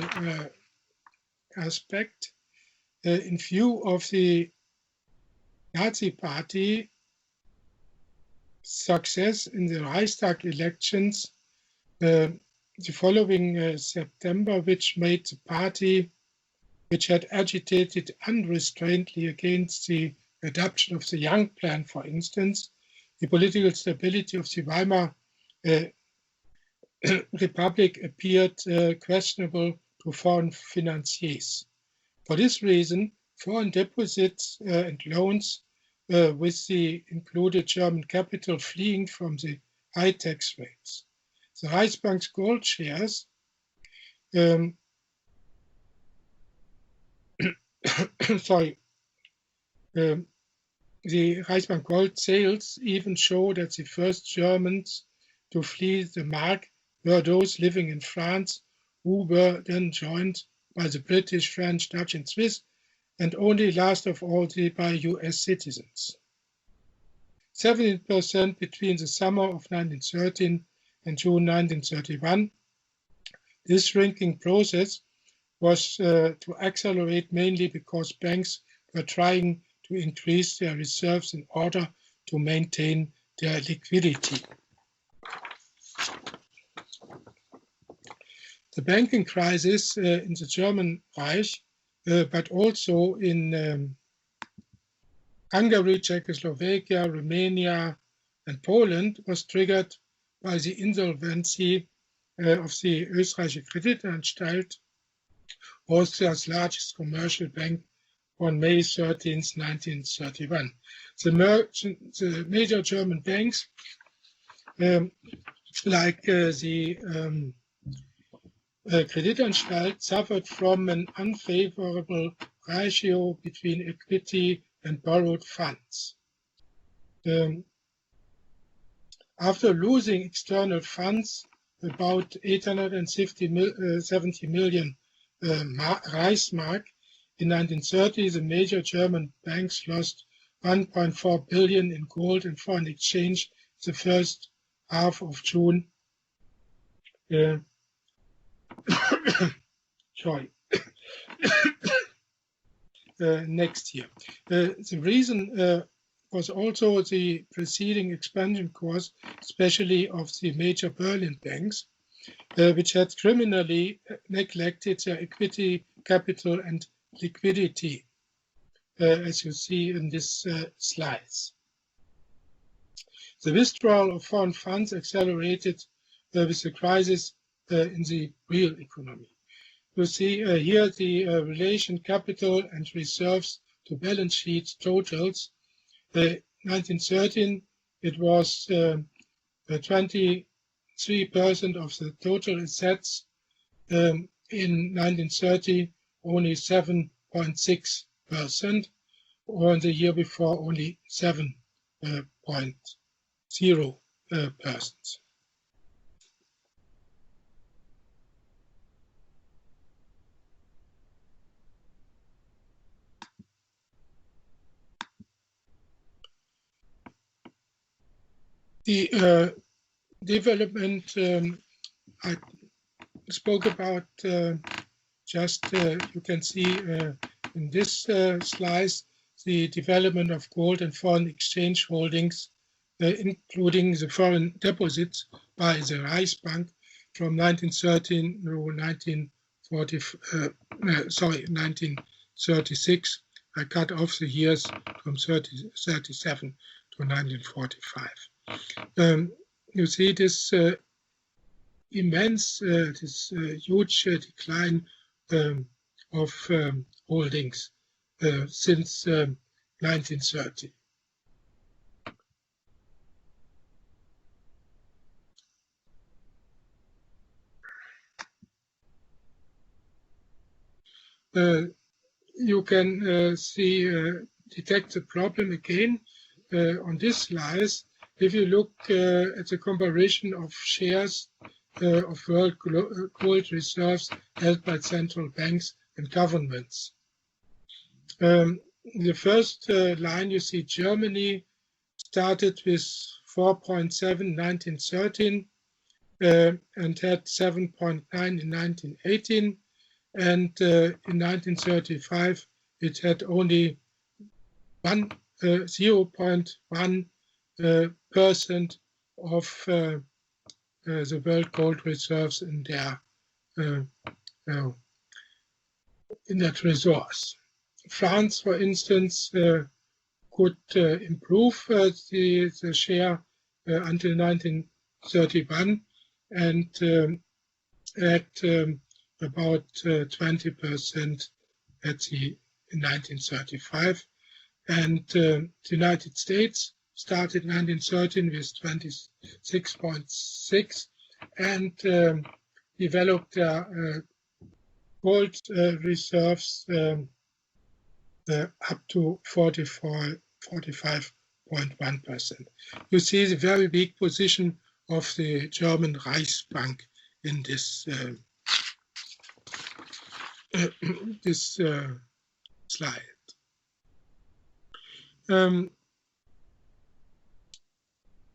aspect, in view of the Nazi Party success in the Reichstag elections the following September, which made the party, which had agitated unrestrainedly against the adoption of the Young Plan, for instance, the political stability of the Weimar Republic appeared questionable to foreign financiers. For this reason, foreign deposits and loans with the included German capital fleeing from the high tax rates. The Reichsbank's gold shares sorry, the Reichsbank Gold sales even show that the first Germans to flee the Mark were those living in France, who were then joined by the British, French, Dutch, and Swiss, and only last of all by US citizens. 17% between the summer of 1913 and June 1931. This shrinking process was to accelerate mainly because banks were trying to increase their reserves in order to maintain their liquidity. The banking crisis in the German Reich, but also in Hungary, Czechoslovakia, Romania, and Poland, was triggered by the insolvency of the Österreichische Kreditanstalt, Austria's largest commercial bank, on May 13, 1931. The major German banks, like the Kreditanstalt, suffered from an unfavorable ratio between equity and borrowed funds. After losing external funds, about 870 million Reichsmark, in 1930, the major German banks lost 1.4 billion in gold and foreign exchange the first half of June. Sorry. Next year. The reason was also the preceding expansion course, especially of the major Berlin banks, which had criminally neglected their equity, capital, and liquidity, as you see in this slides. The withdrawal of foreign funds accelerated with the crisis in the real economy. You see here the relation capital and reserves to balance sheet totals. 1913, it was 23% of the total assets. In 1930, only 7.6%, or in the year before, only 7.0%. The development I spoke about you can see in this slide the development of gold and foreign exchange holdings, including the foreign deposits by the Reichsbank from 1913 to 1936. I cut off the years from 1937 to 1945. You see this immense, this huge decline of holdings since 1930. You can detect the problem again on this slide. If you look at the comparison of shares of world gold reserves held by central banks and governments. The first line you see Germany started with 4.7 in 1913 and had 7.9 in 1918, and in 1935 it had only 0.1% of the world gold reserves in that resource. France, for instance, could improve the share until 1931 and at about 20% in 1935. And the United States started 1913 with 26.6 and developed their gold reserves up to 45.1%. You see the very weak position of the German Reichsbank in this slide.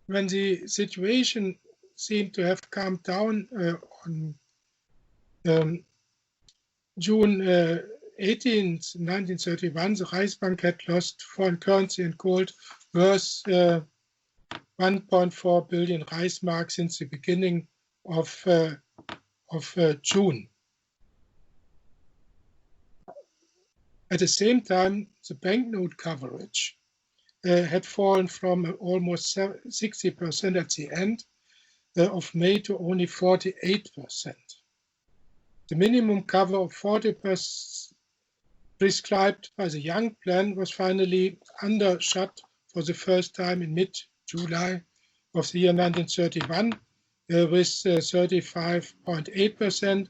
When the situation seemed to have calmed down on June 18th, 1931, the Reichsbank had lost foreign currency and gold worth 1.4 billion Reichsmark since the beginning of June. At the same time, the banknote coverage had fallen from almost 60% at the end of May to only 48%. The minimum cover of 40% prescribed by the Young Plan was finally undershot for the first time in mid-July of the year 1931 with 35.8%,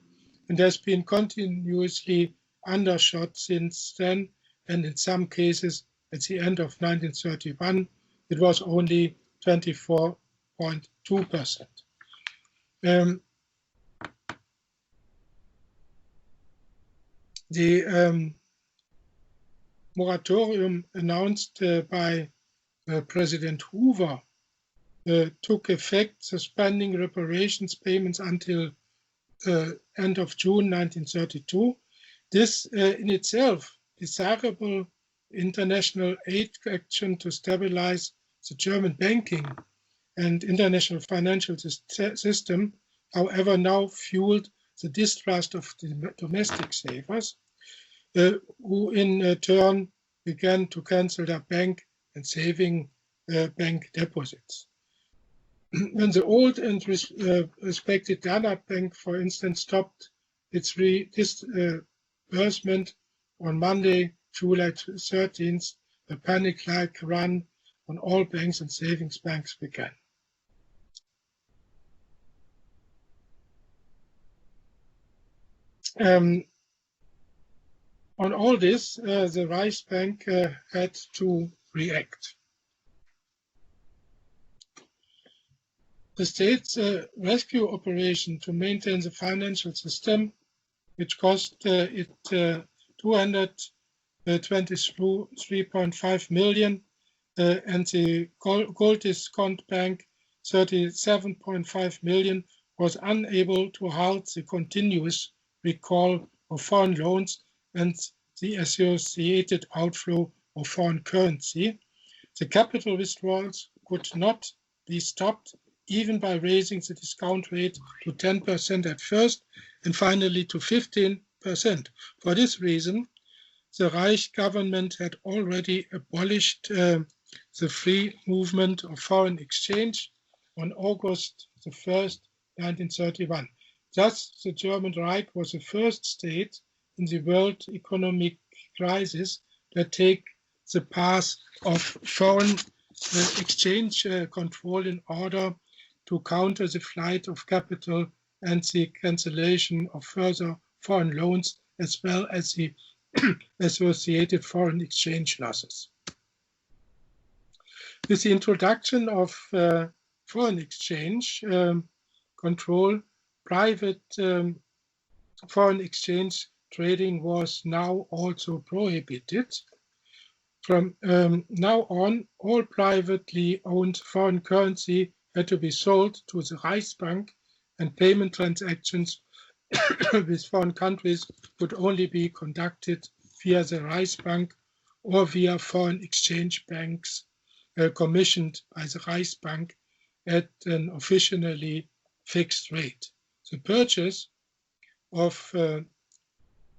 and has been continuously undershot since then, and in some cases at the end of 1931 it was only 24.2%. The moratorium announced by President Hoover took effect, suspending reparations payments until end of June 1932. This in itself desirable international aid action to stabilize the German banking and international financial system, however, now fueled the distrust of the domestic savers, who in turn began to cancel their bank and saving bank deposits. When the old and respected Danat Bank, for instance, stopped its disbursement on Monday, July 13th, a panic-like run on all banks and savings banks began. On all this, the Reichsbank had to react. The state's rescue operation to maintain the financial system, which cost it 223.5 million, and the gold discount bank 37.5 million, was unable to halt the continuous recall of foreign loans and the associated outflow of foreign currency. The capital withdrawals could not be stopped, even by raising the discount rate to 10% at first and finally to 15%. For this reason, the Reich government had already abolished the free movement of foreign exchange on August the 1st, 1931. Thus, the German Reich was the first state in the world economic crisis that take the path of foreign exchange control in order to counter the flight of capital and the cancellation of further foreign loans, as well as the associated foreign exchange losses. With the introduction of foreign exchange control, private foreign exchange trading was now also prohibited. From now on, all privately owned foreign currency had to be sold to the Reichsbank, and payment transactions with foreign countries could only be conducted via the Reichsbank or via foreign exchange banks commissioned by the Reichsbank at an officially fixed rate. The purchase of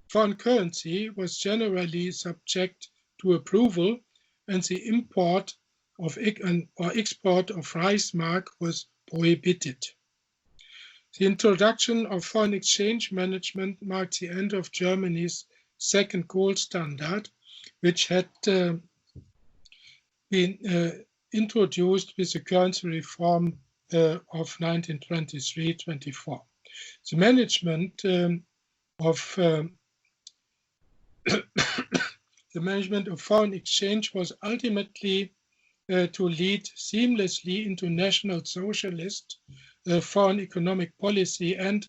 foreign currency was generally subject to approval, and the import of or export of Reichsmark was prohibited. The introduction of foreign exchange management marked the end of Germany's second gold standard, which had been introduced with the currency reform of 1923-24. The management of the management of foreign exchange was ultimately to lead seamlessly into national socialist foreign economic policy, and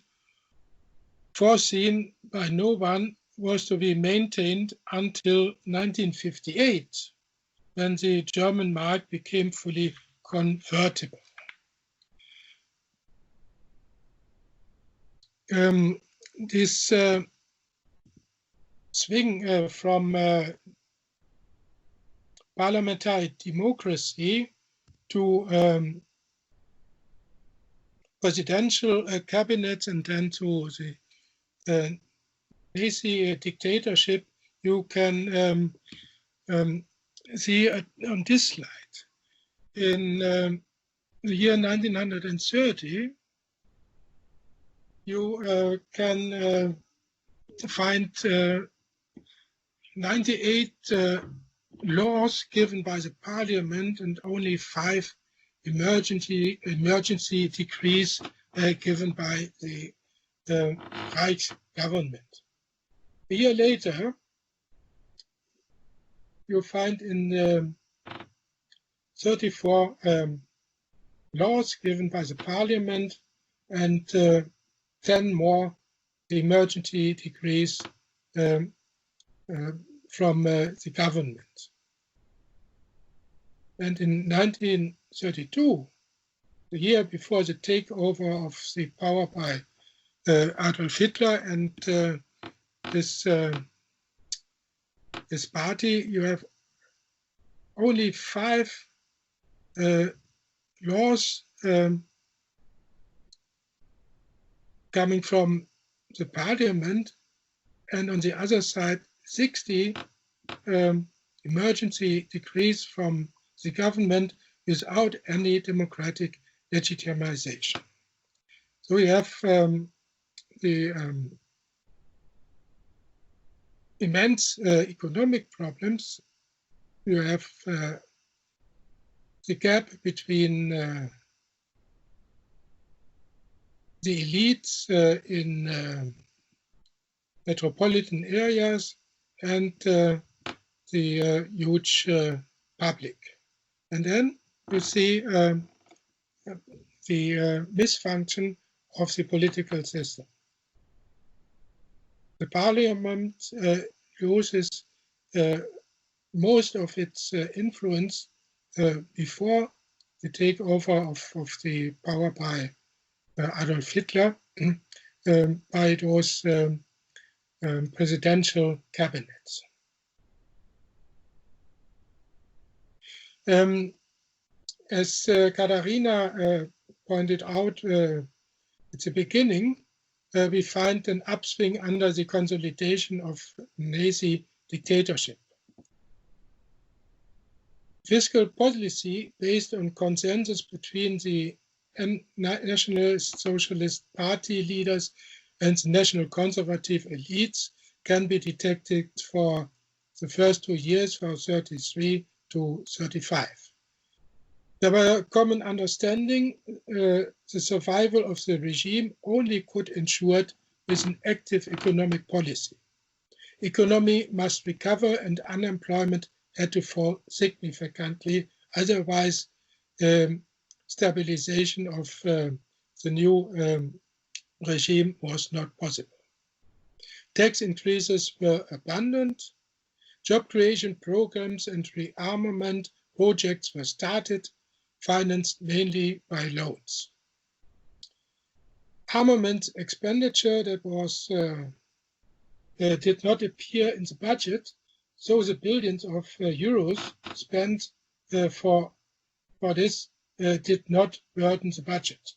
foreseen by no one was to be maintained until 1958, when the German mark became fully convertible. This swing from parliamentary democracy to presidential cabinets and then to the Nazi dictatorship, you can see on this slide. In the year 1930, you can find 98 laws given by the parliament and only 5 emergency decrees given by the Reich government. A year later, you find in 34 laws given by the parliament and 10 more emergency decrees from the government. And in 1932, the year before the takeover of the power by Adolf Hitler and this party, you have only 5 laws coming from the parliament, and on the other side, 60 emergency decrees from the government without any democratic legitimization. So we have the immense economic problems. You have the gap between the elites in metropolitan areas and the huge public. And then you see the misfunction of the political system. The parliament loses most of its influence before the takeover of the power by Adolf Hitler by those presidential cabinets. As Katharina pointed out at the beginning, we find an upswing under the consolidation of Nazi dictatorship. Fiscal policy based on consensus between the National Socialist Party leaders and the National Conservative elites can be detected for the first 2 years, from 33 to 35. There were common understanding the survival of the regime only could ensured with an active economic policy. Economy must recover and unemployment had to fall significantly, otherwise stabilization of the new regime was not possible. Tax increases were abundant, job creation programs and rearmament projects were started, financed mainly by loans. Armament expenditure that was did not appear in the budget, so the billions of euros spent for this did not burden the budget.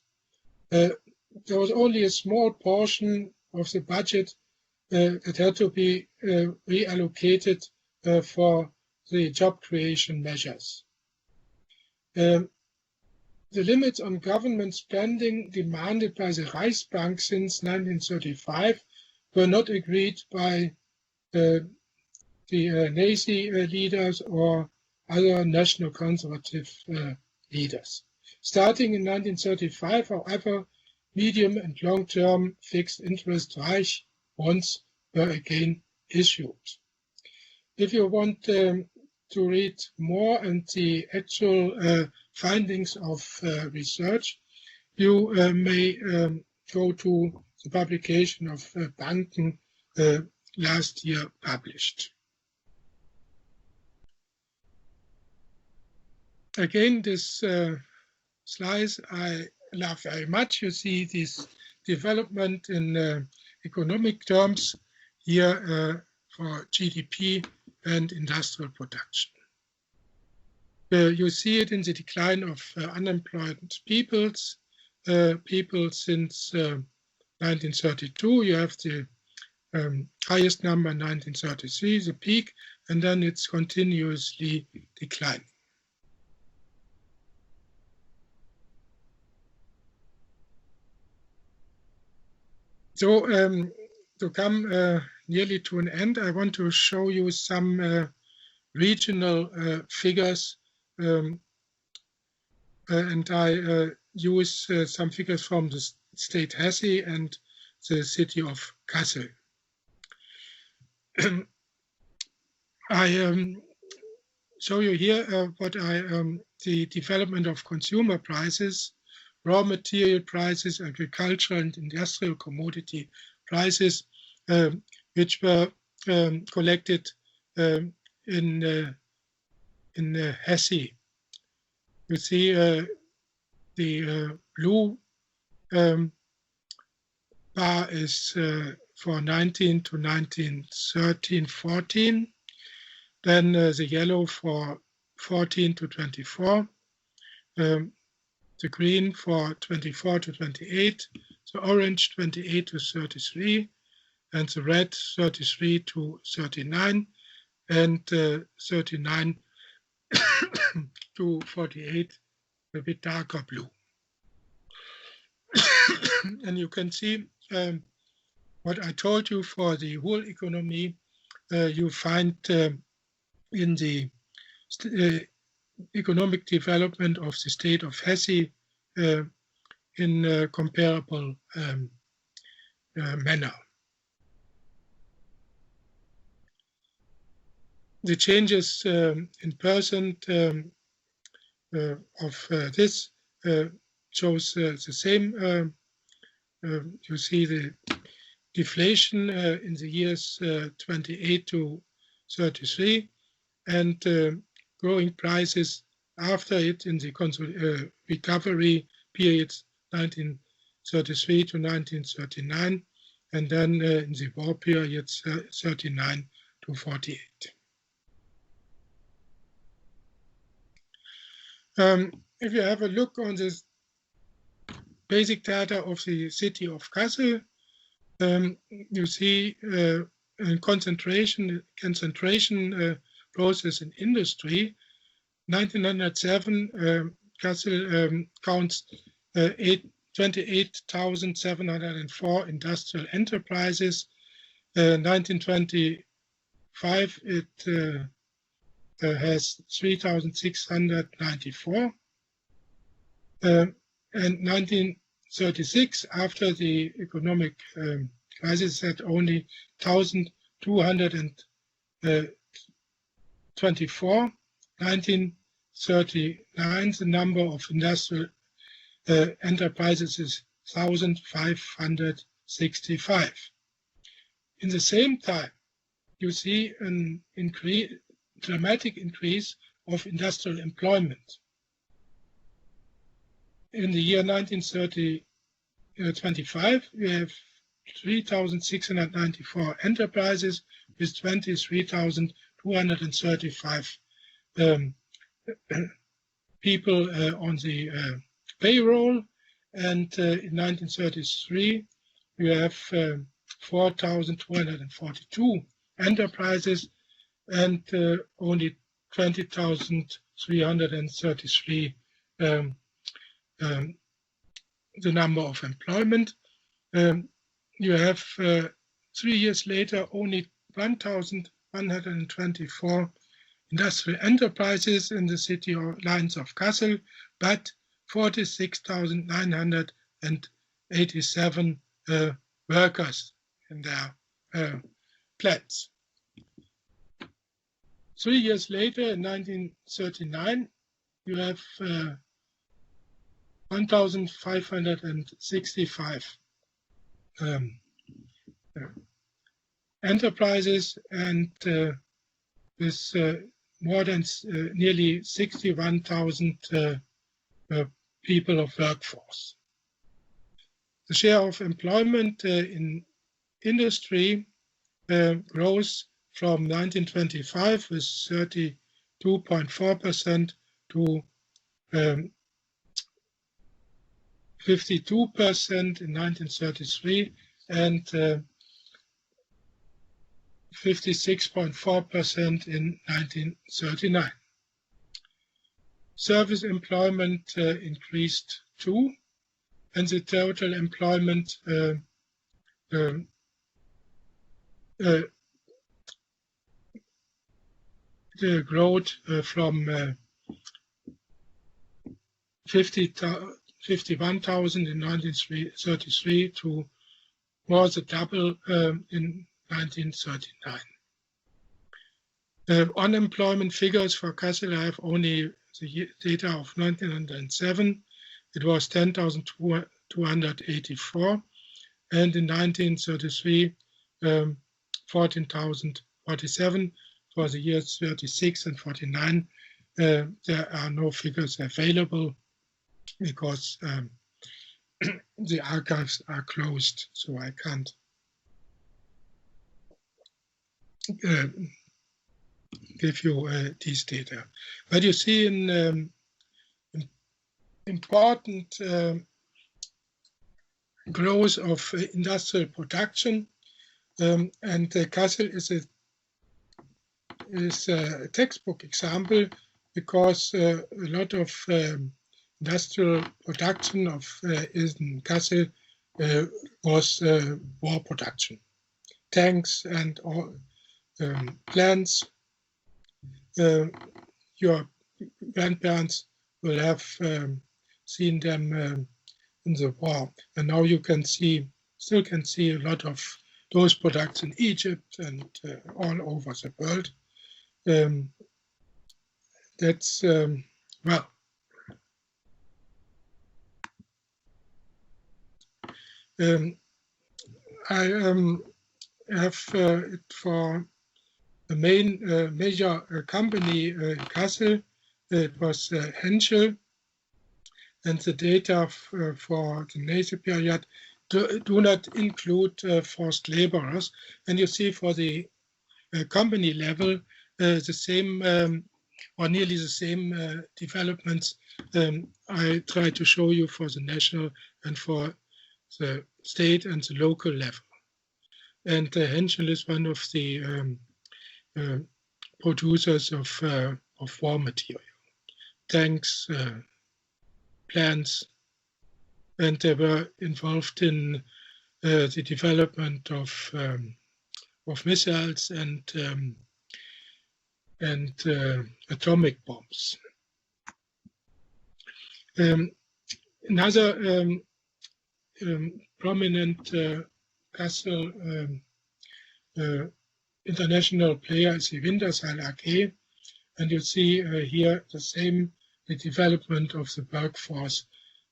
There was only a small portion of the budget that had to be reallocated for the job creation measures. The limits on government spending demanded by the Reichsbank since 1935 were not agreed by the Nazi leaders or other national conservative leaders. Starting in 1935, however, medium and long-term fixed interest Reich bonds were again issued. if you want to read more and the actual findings of research, you may go to the publication of Banken last year published. Again, this slides I love very much. You see this development in economic terms here for GDP and industrial production. You see it in the decline of unemployed peoples since 1932. You have the highest number in 1933, the peak, and then it's continuously declining. So to come nearly to an end, I want to show you some regional figures, and I use some figures from the state Hesse and the city of Kassel. I show you here the development of consumer prices, raw material prices, agricultural and industrial commodity prices, which were collected in Hesse. You see the blue bar is for 19 to 1913-14, then the yellow for 14 to 24, the green for 24 to 28, the orange 28 to 33, and the red 33 to 39, and 39 to 48, a bit darker blue. And you can see what I told you for the whole economy, you find in the economic development of the state of Hesse in a comparable manner. The changes in percent of this shows the same. You see the deflation in the years 28 to 33, and growing prices after it in the recovery periods 1933 to 1939, and then in the war periods 39 to 48. If you have a look on this basic data of the city of Kassel, you see a concentration process in industry. 1907, Kassel counts 28,704 industrial enterprises. 1925, it has 3,694. And 1936, after the economic crisis, had only 1,224. 1939, the number of industrial enterprises is 1,565. In the same time, you see an dramatic increase of industrial employment. In the year 1925, we have 3,694 enterprises with 23,235 people on the payroll, and in 1933 we have 4,242 enterprises and only 20,333 the number of employment. You have 3 years later only 1,124 industrial enterprises in the city lines of Kassel, but 46,987 workers in their plants. 3 years later, in 1939, you have 1,565 enterprises, and with more than nearly 61,000 people of workforce. The share of employment in industry grows from 1925 with 32.4% to 52% in 1933 and 56.4% in 1939. Service employment increased too, and the total employment the growth from 51,000 in 1933 to more than double in 1939. Unemployment figures for Kassel, I have only the data of 1907. It was 10,284, and in 1933, 14,047. For the years 36 and 49, there are no figures available because the archives are closed, so I can't give you these data. But you see an important growth of industrial production, and Kassel is a textbook example because a lot of industrial production in Kassel was war production, tanks and all plants. Your grandparents will have seen them in the war, and now you still can see a lot of those products in Egypt and all over the world. That's well. I have it for the main major company in Kassel. It was Henschel, and the data for the Nazi period do not include forced laborers. And you see for the company level, the same or nearly the same developments I try to show you for the national and for the state and the local level. And Henschel is one of the producers of war material, tanks, plants, and they were involved in the development of missiles and atomic bombs. Another prominent Kassel international player is the Wintershall AG, and you see here the development of the workforce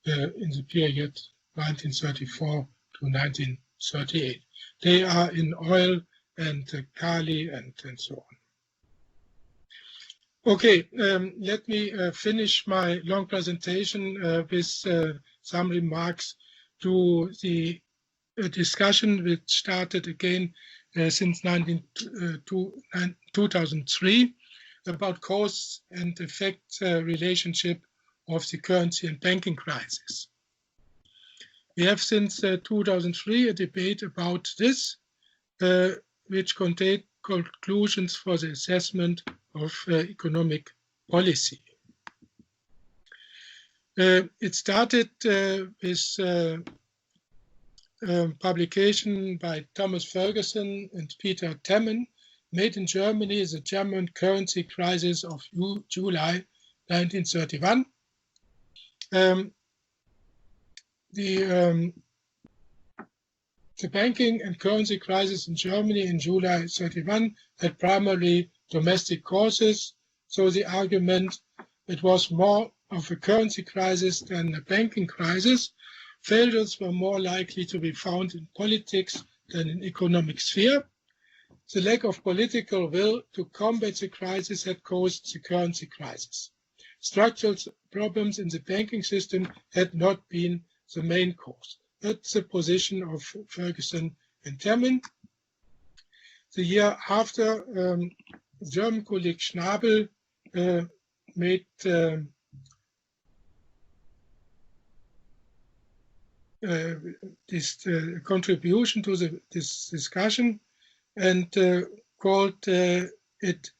in the period 1934 to 1938. They are in oil and Kali and so on. Okay, let me finish my long presentation with some remarks to the discussion which started again since 2003 about cause and effect relationship of the currency and banking crisis. We have since 2003 a debate about this, which contained conclusions for the assessment of economic policy. It started with publication by Thomas Ferguson and Peter Temmen, Made in Germany, the German Currency Crisis of July 1931. The banking and currency crisis in Germany in July 31 had primarily domestic causes. So the argument, it was more of a currency crisis than a banking crisis. Failures were more likely to be found in politics than in economic sphere. The lack of political will to combat the crisis had caused the currency crisis. Structural problems in the banking system had not been the main cause. That's the position of Ferguson and Temin. The year after, German colleague Schnabel made this contribution to this discussion and called it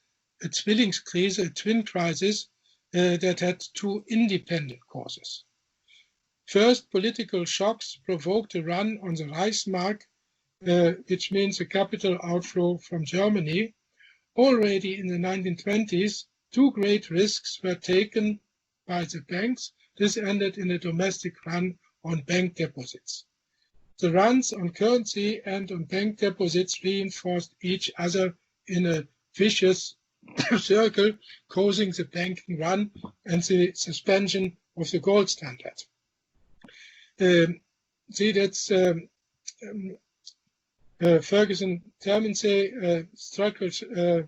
a Zwillingskrise, a twin crisis that had two independent causes. First, political shocks provoked a run on the Reichsmark, which means a capital outflow from Germany. Already in the 1920s, two great risks were taken by the banks. This ended in a domestic run on bank deposits. The runs on currency and on bank deposits reinforced each other in a vicious circle, causing the banking run and the suspension of the gold standard. See, that's Ferguson Temin say structural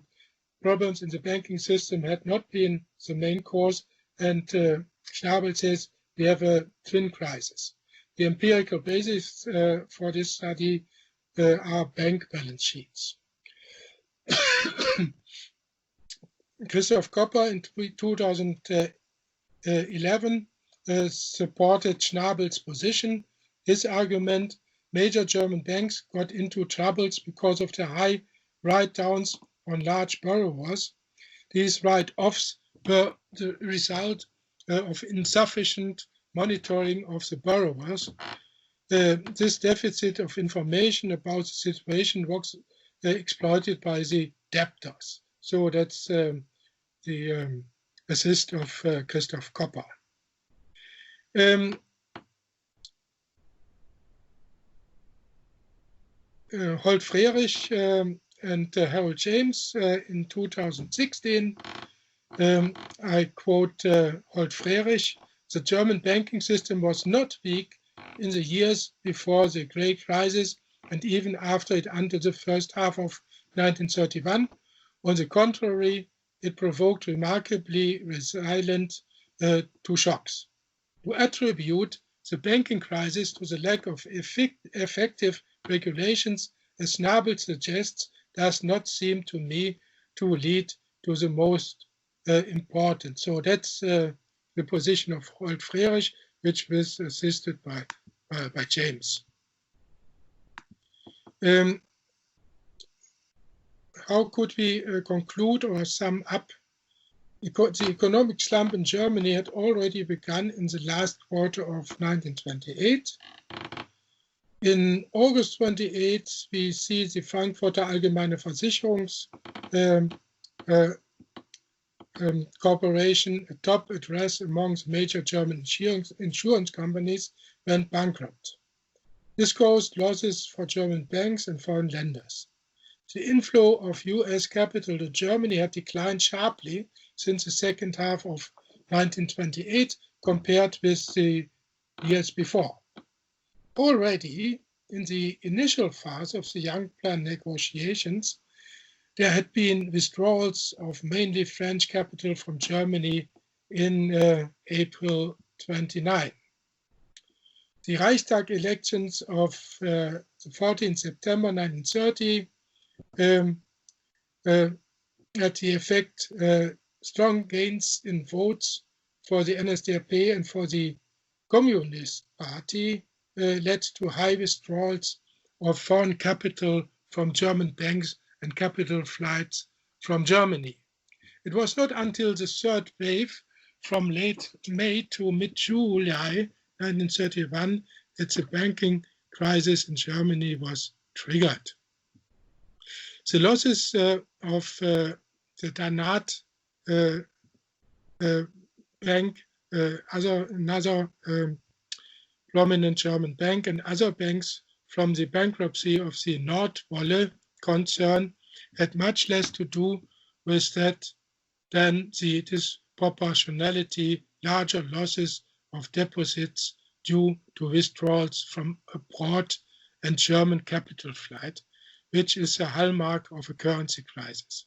problems in the banking system had not been the main cause, and Schnabel says we have a twin crisis. The empirical basis for this study are bank balance sheets. Christoph Kopper in 2011 supported Schnabel's position. His argument, major German banks got into troubles because of the high write-downs on large borrowers. These write-offs were the result of insufficient monitoring of the borrowers. This deficit of information about the situation was exploited by the debtors. So that's the assist of Christoph Kopper. Holt Frerich and Harold James in 2016, I quote Holt Frerich, the German banking system was not weak in the years before the Great Crisis and even after it until the first half of 1931. On the contrary, it provoked remarkably resilient to shocks. To attribute the banking crisis to the lack of effective regulations, as Schnabel suggests, does not seem to me to lead to the most important. So that's the position of Holt Frerich, which was assisted by James. How could we conclude or sum up? The economic slump in Germany had already begun in the last quarter of 1928. In August 28, we see the Frankfurter Allgemeine Versicherungs Corporation, a top address among the major German insurance companies, went bankrupt. This caused losses for German banks and foreign lenders. The inflow of US capital to Germany had declined sharply since the second half of 1928 compared with the years before. Already in the initial phase of the Young Plan negotiations, there had been withdrawals of mainly French capital from Germany in April 29. The Reichstag elections of the 14th September 1930 had the effect strong gains in votes for the NSDAP and for the Communist Party led to high withdrawals of foreign capital from German banks and capital flights from Germany. It was not until the third wave from late May to mid-July 1931 that the banking crisis in Germany was triggered. The losses of the Danat bank, another prominent German bank, and other banks from the bankruptcy of the Nordwolle concern had much less to do with that then the disproportionality larger losses of deposits due to withdrawals from abroad and German capital flight, which is a hallmark of a currency crisis.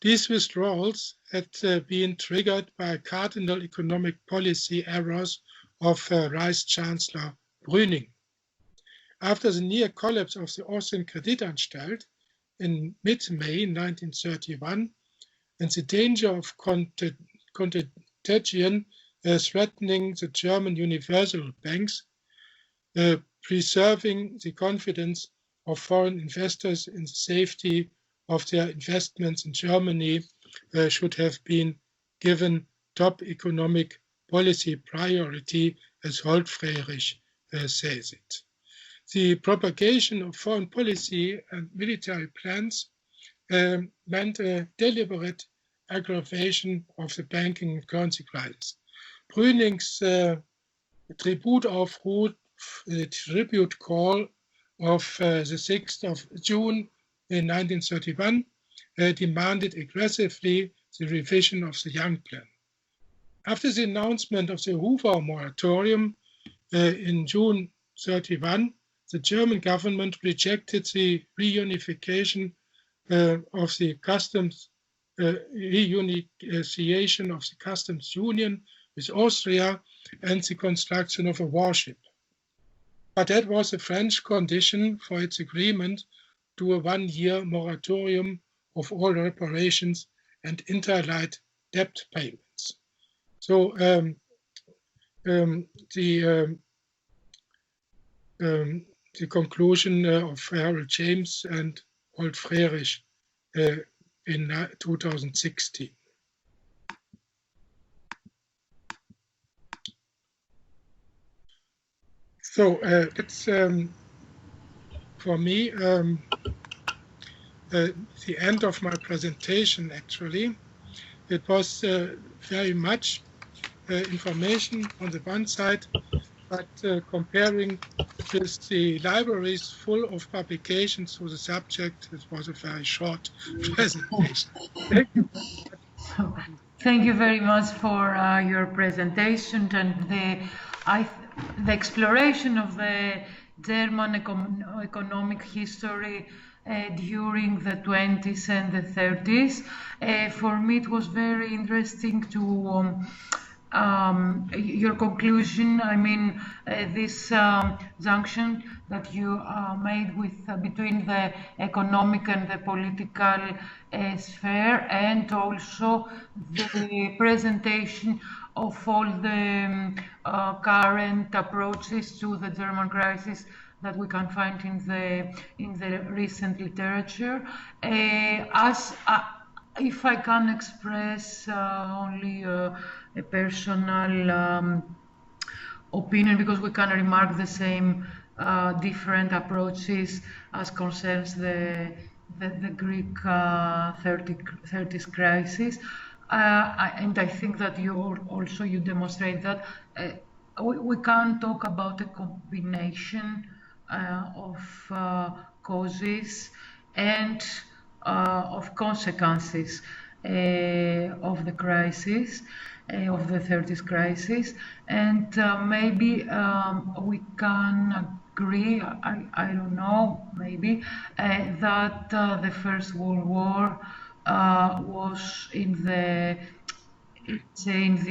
These withdrawals had been triggered by cardinal economic policy errors of Vice Chancellor Brüning. After the near collapse of the Austrian Kreditanstalt in mid-May 1931, and the danger of contagion threatening the German universal banks, preserving the confidence of foreign investors in the safety of their investments in Germany should have been given top economic policy priority, as Holtfrerich says it. The propagation of foreign policy and military plans meant a deliberate aggravation of the banking and currency crisis. Brüning's tribute call of the 6th of June in 1931 demanded aggressively the revision of the Young Plan. After the announcement of the Hoover moratorium in June 31, the German government rejected the reunification of the customs reunification of the customs union with Austria and the construction of a warship. But that was a French condition for its agreement to a one-year moratorium of all reparations and interlight debt payments. So the conclusion of Harold James and Holt Frerich in 2016. So it's for me the end of my presentation. Actually, it was very much information on the one side, but comparing with the libraries full of publications for the subject, it was a very short presentation. Thank you. Thank you very much for your presentation and the exploration of the German economic history during the 20s and the 30s. For me, it was very interesting to your conclusion. I mean, this junction that you made with between the economic and the political sphere, and also the presentation of all the current approaches to the German crisis that we can find in the recent literature. If I can express only a personal opinion, because we can remark the same different approaches as concerns the Greek 30s crisis. And I think that you demonstrate that we can talk about a combination of causes and of consequences of the crisis, of the 30s crisis, and maybe we can agree, I don't know, maybe, that the First World War was in the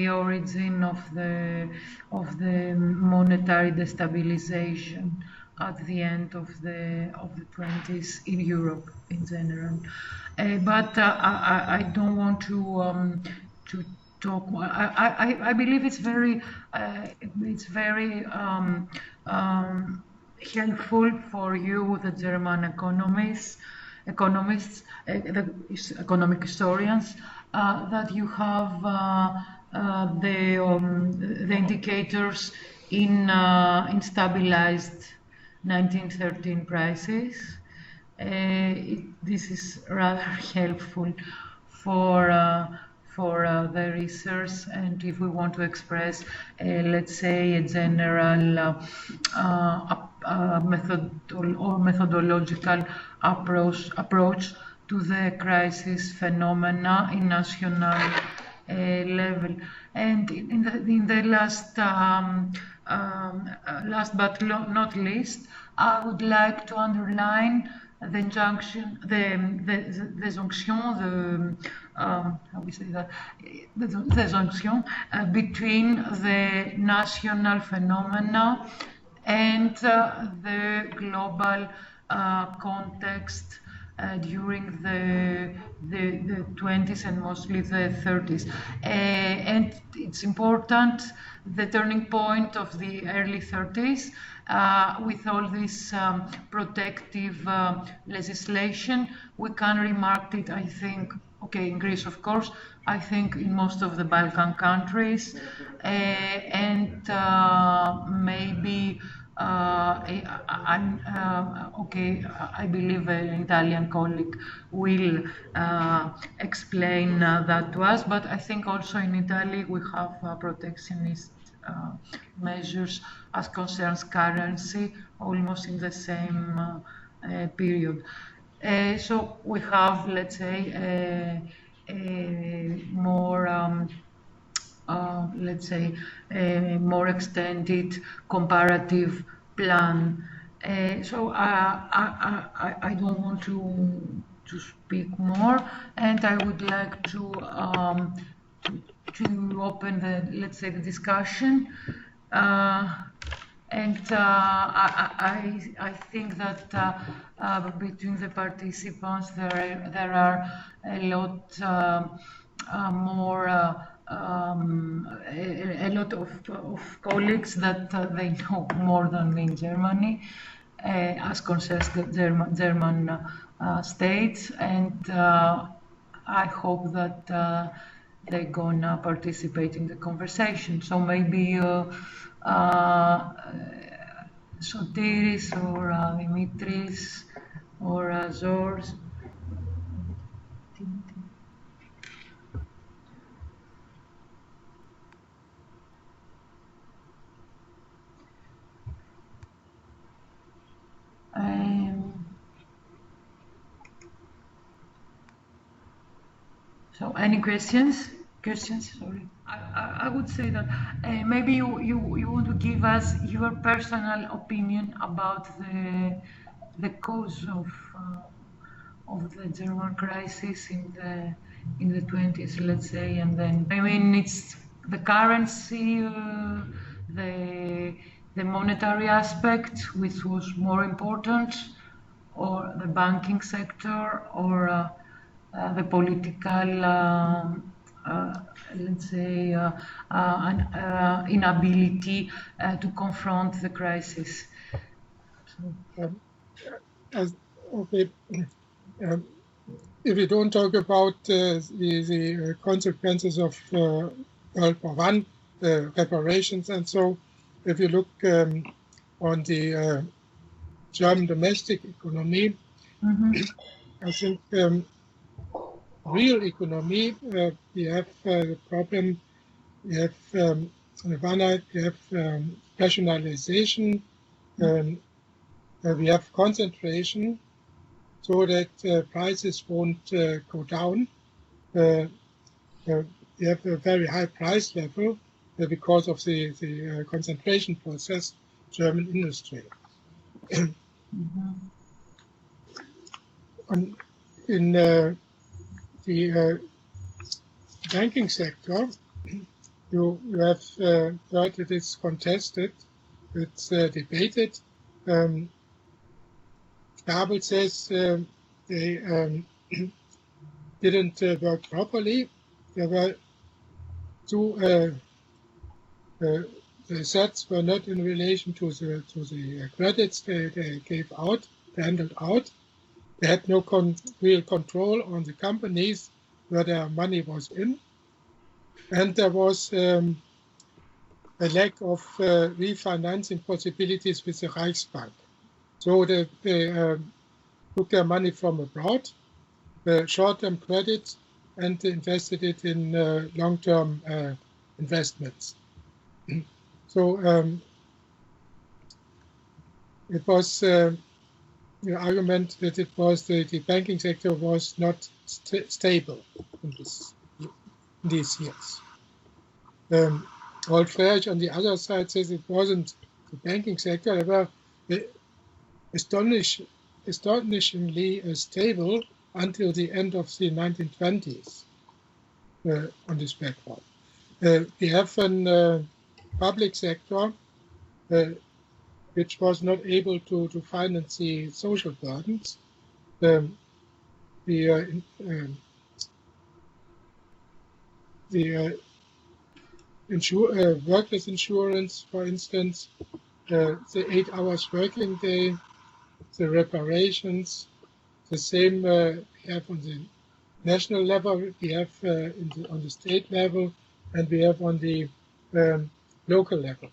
origin of the monetary destabilization at the end of the 20s in Europe in general. But I don't want to talk. I believe it's very helpful for you, the German economists, the economic historians, that you have the indicators in stabilized 1913 prices. This is rather helpful for the research, and if we want to express, let's say, a general methodological approach to the crisis phenomena in national level. And in the last but not least, I would like to underline the injunction, the jonction, how we say that, the jonction between the national phenomena and the global context during the 20s and mostly the 30s. And it's important, the turning point of the early 30s, with all this protective legislation. We can remark it, I think, okay, in Greece, of course, I think in most of the Balkan countries, and maybe I believe an Italian colleague will explain that to us, but I think also in Italy we have protectionist measures as concerns currency, almost in the same period. So we have, let's say, more let's say, a more extended comparative plan. So I don't want to speak more, and I would like to open the, let's say, the discussion. And I think that between the participants there are a lot more. A lot of colleagues that they know more than in Germany as concerns the German states, and I hope that they're gonna participate in the conversation. So maybe Sotiris or Dimitris or George. So any questions? Sorry. I would say that maybe you want to give us your personal opinion about the cause of the German crisis in the 20s, let's say, and then I mean it's the currency, the monetary aspect, which was more important, or the banking sector, or the political, let's say, inability to confront the crisis. If we don't talk about the consequences of World War I, reparations, and so, if you look on the German domestic economy, I think real economy, we have the problem, we have on the one hand, we have nationalization, we have concentration, so that prices won't go down. We have a very high price level because of the concentration process, German industry. In the banking sector, you have heard it is contested, it's debated. Gabel says they didn't work properly. There were two, the assets were not in relation to the credits they gave out, they handed out. They had no real control on the companies where their money was in. And there was a lack of refinancing possibilities with the Reichsbank. So they took their money from abroad, short-term credit, and invested it in long-term investments. So it was the argument that it was the banking sector was not stable in these years. Rolf Frerich on the other side says it wasn't the banking sector, they were astonishingly stable until the end of the 1920s on this background. We have a public sector which was not able to finance the social burdens. The workers' insurance, for instance, the 8 hours working day, the reparations, the same we have on the national level, we have on the state level, and we have on the local level.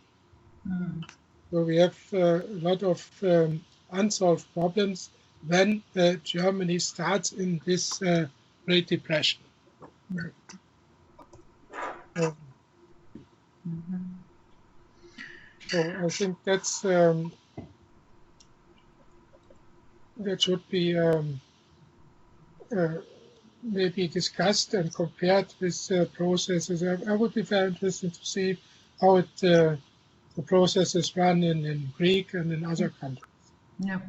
So we have a lot of unsolved problems when Germany starts in this Great Depression. So I think that's that should be maybe discussed and compared with processes. I would be very interested to see how the processes run in Greek and in other countries. Yeah.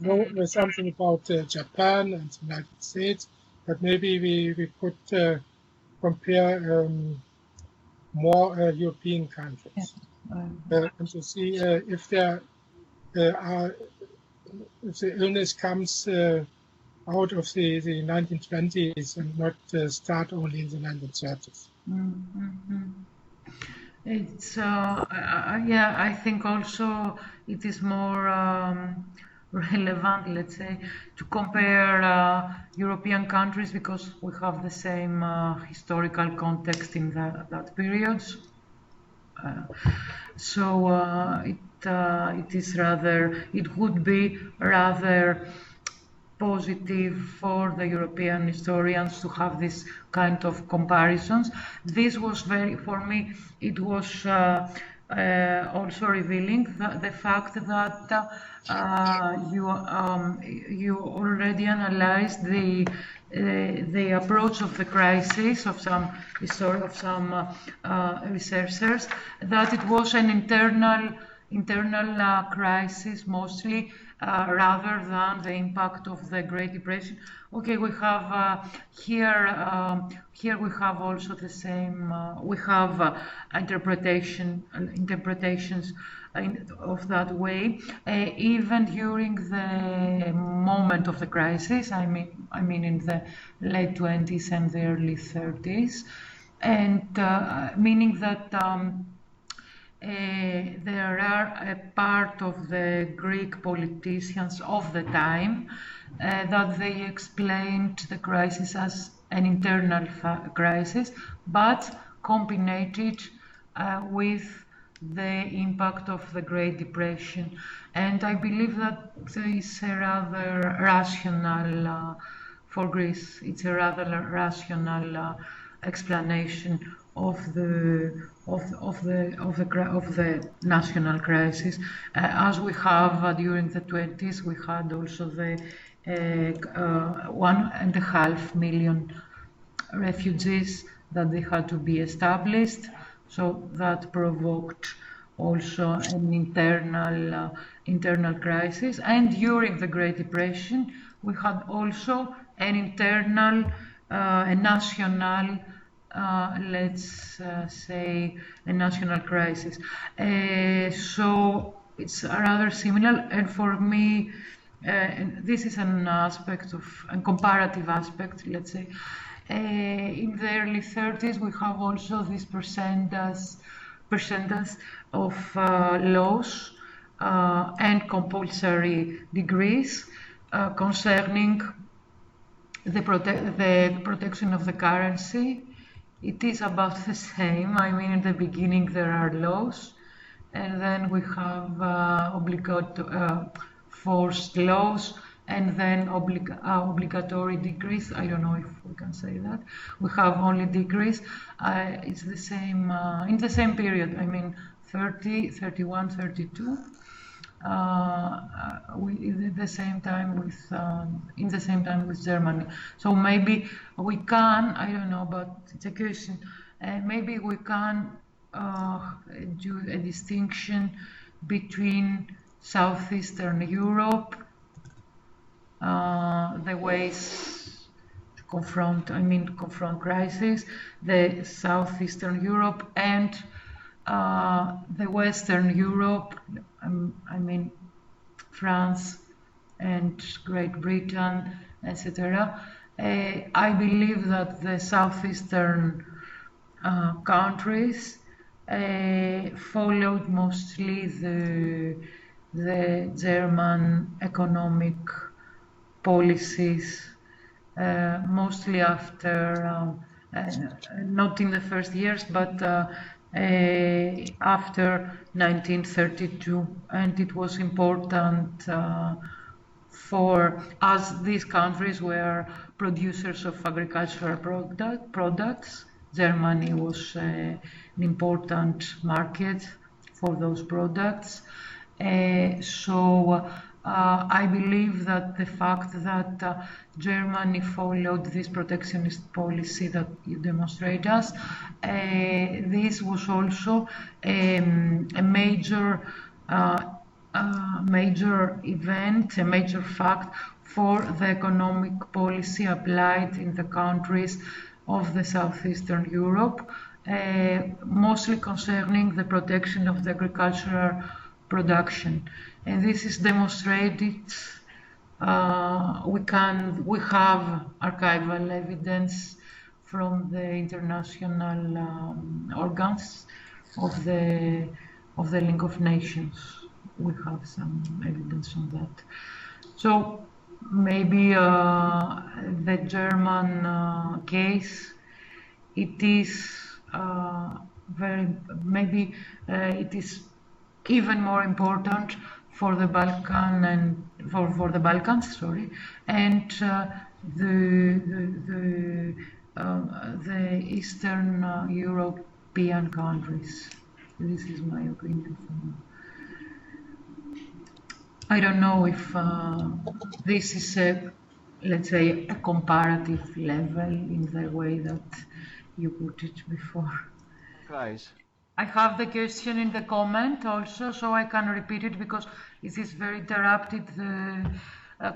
We know something about Japan and the United States, but maybe we could compare more European countries and to see if there are, if the illness comes out of the 1920s and not start only in the 1930s. It's yeah, I think also it is more relevant, let's say, to compare European countries because we have the same historical context in that period. So it would be rather positive for the European historians to have this kind of comparisons. This was for me, it was also revealing the fact that you already analyzed the approach of the crisis of some researchers, that it was an internal crisis mostly, rather than the impact of the Great Depression. Okay, we have here we have also the same. We have interpretations of that way, even during the moment of the crisis. I mean in the late 20s and the early 30s, and meaning that. There are a part of the Greek politicians of the time that they explained the crisis as an internal crisis, but combined it with the impact of the Great Depression. And I believe that there is a rather rational, for Greece, it's a rather rational explanation of the national crisis, as we have during the 20s. We had also the 1.5 million refugees that they had to be established, so that provoked also an internal crisis. And during the Great Depression, we had also an internal, a national. Let's say a national crisis. So it's rather similar, and for me, this is an aspect of a comparative aspect. Let's say in the early 30s, we have also this percentage of laws and compulsory degrees concerning the protection of the currency. It is about the same. I mean, in the beginning there are laws, and then we have forced laws, and then obligatory degrees. I don't know if we can say that. We have only degrees. It's the same in the same period. I mean, 30, 31, 32. in the same time with Germany. So maybe we can, I don't know, but it's a question. Maybe we can do a distinction between Southeastern Europe, the ways to confront crisis, the Southeastern Europe and the Western Europe, I mean France and Great Britain, etc. I believe that the Southeastern countries followed mostly the German economic policies, mostly after, not in the first years, but after 1932, and it was important as these countries were producers of agricultural products. Germany was an important market for those products. So I believe that the fact that Germany followed this protectionist policy that you demonstrate us, this was also a major event, a major fact for the economic policy applied in the countries of the Southeastern Europe, mostly concerning the protection of the agricultural production. And this is demonstrated. We have archival evidence from the international organs of the League of Nations. We have some evidence on that. So maybe the German case, it is it is even more important for the Balkan and for the Balkans, and the Eastern European countries. This is my opinion. I don't know if this is let's say, a comparative level in the way that you put it before. Guys. I have the question in the comment also, so I can repeat it because it is very interrupted, the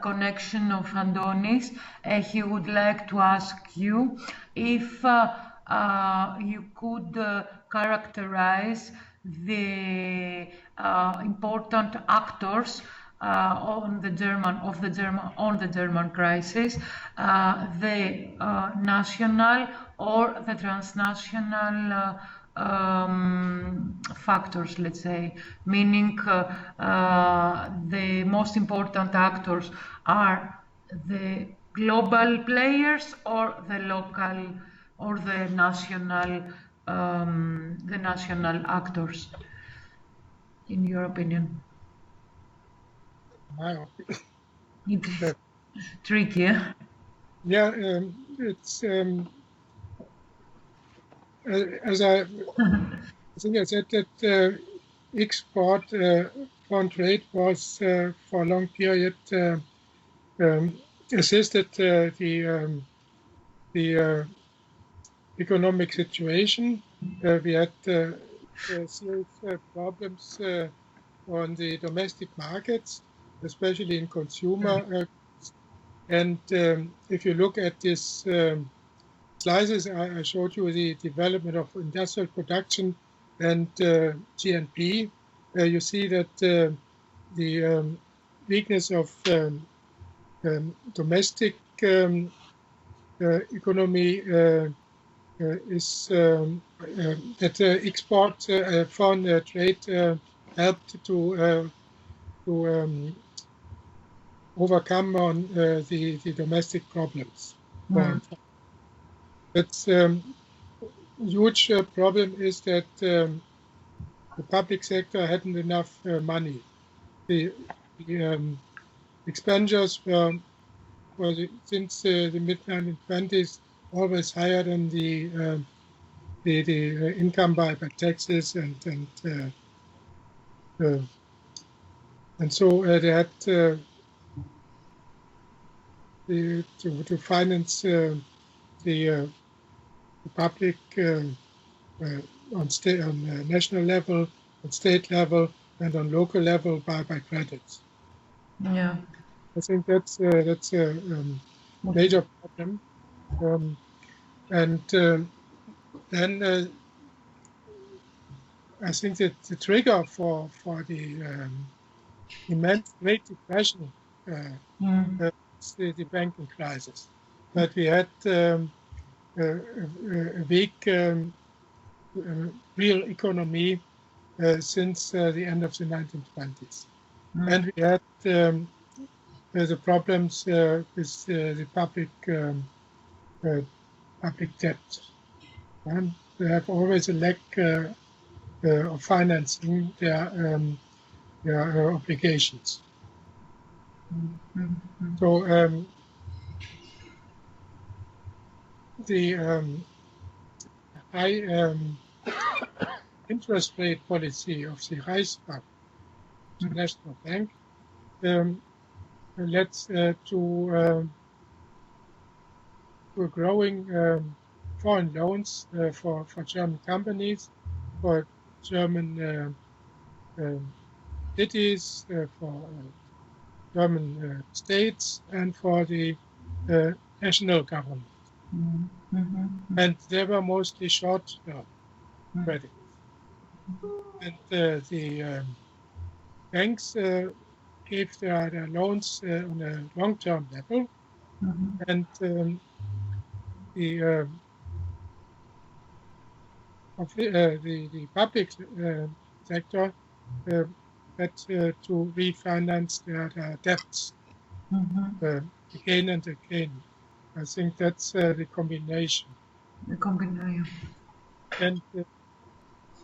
connection of Andonis. He would like to ask you if you could characterize the important actors on the German crisis, the national or the transnational factors, let's say, meaning the most important actors are the global players or the local or the national actors, in your opinion? Wow. It's tricky. Yeah, it's as I think I said that export foreign trade was for a long period assisted the economic situation. We had serious problems on the domestic markets, especially in consumer. And if you look at this slices, I showed you the development of industrial production and GNP. You see that the weakness of domestic economy is that export foreign trade helped to overcome on the domestic problems. It's huge problem is that the public sector hadn't enough money. The expenditures were since the mid-1920s always higher than the income by taxes and And so they had to finance the public on national level, on state level, and on local level by credits. Yeah. I think that's a major problem. Then I think that the trigger for the immense Great Depression is the banking crisis. But we had a weak real economy since the end of the 1920s. And we had the problems with the public debt. And they have always a lack of financing their obligations. So the high interest rate policy of the Reichsbank, the National Bank, led to growing foreign loans for German companies, for German cities, for German states, and for the national government. And they were mostly short-term credits. And the banks gave their loans on a long-term level, and the public sector had to refinance their debts again and again. I think that's the combination. The combination. And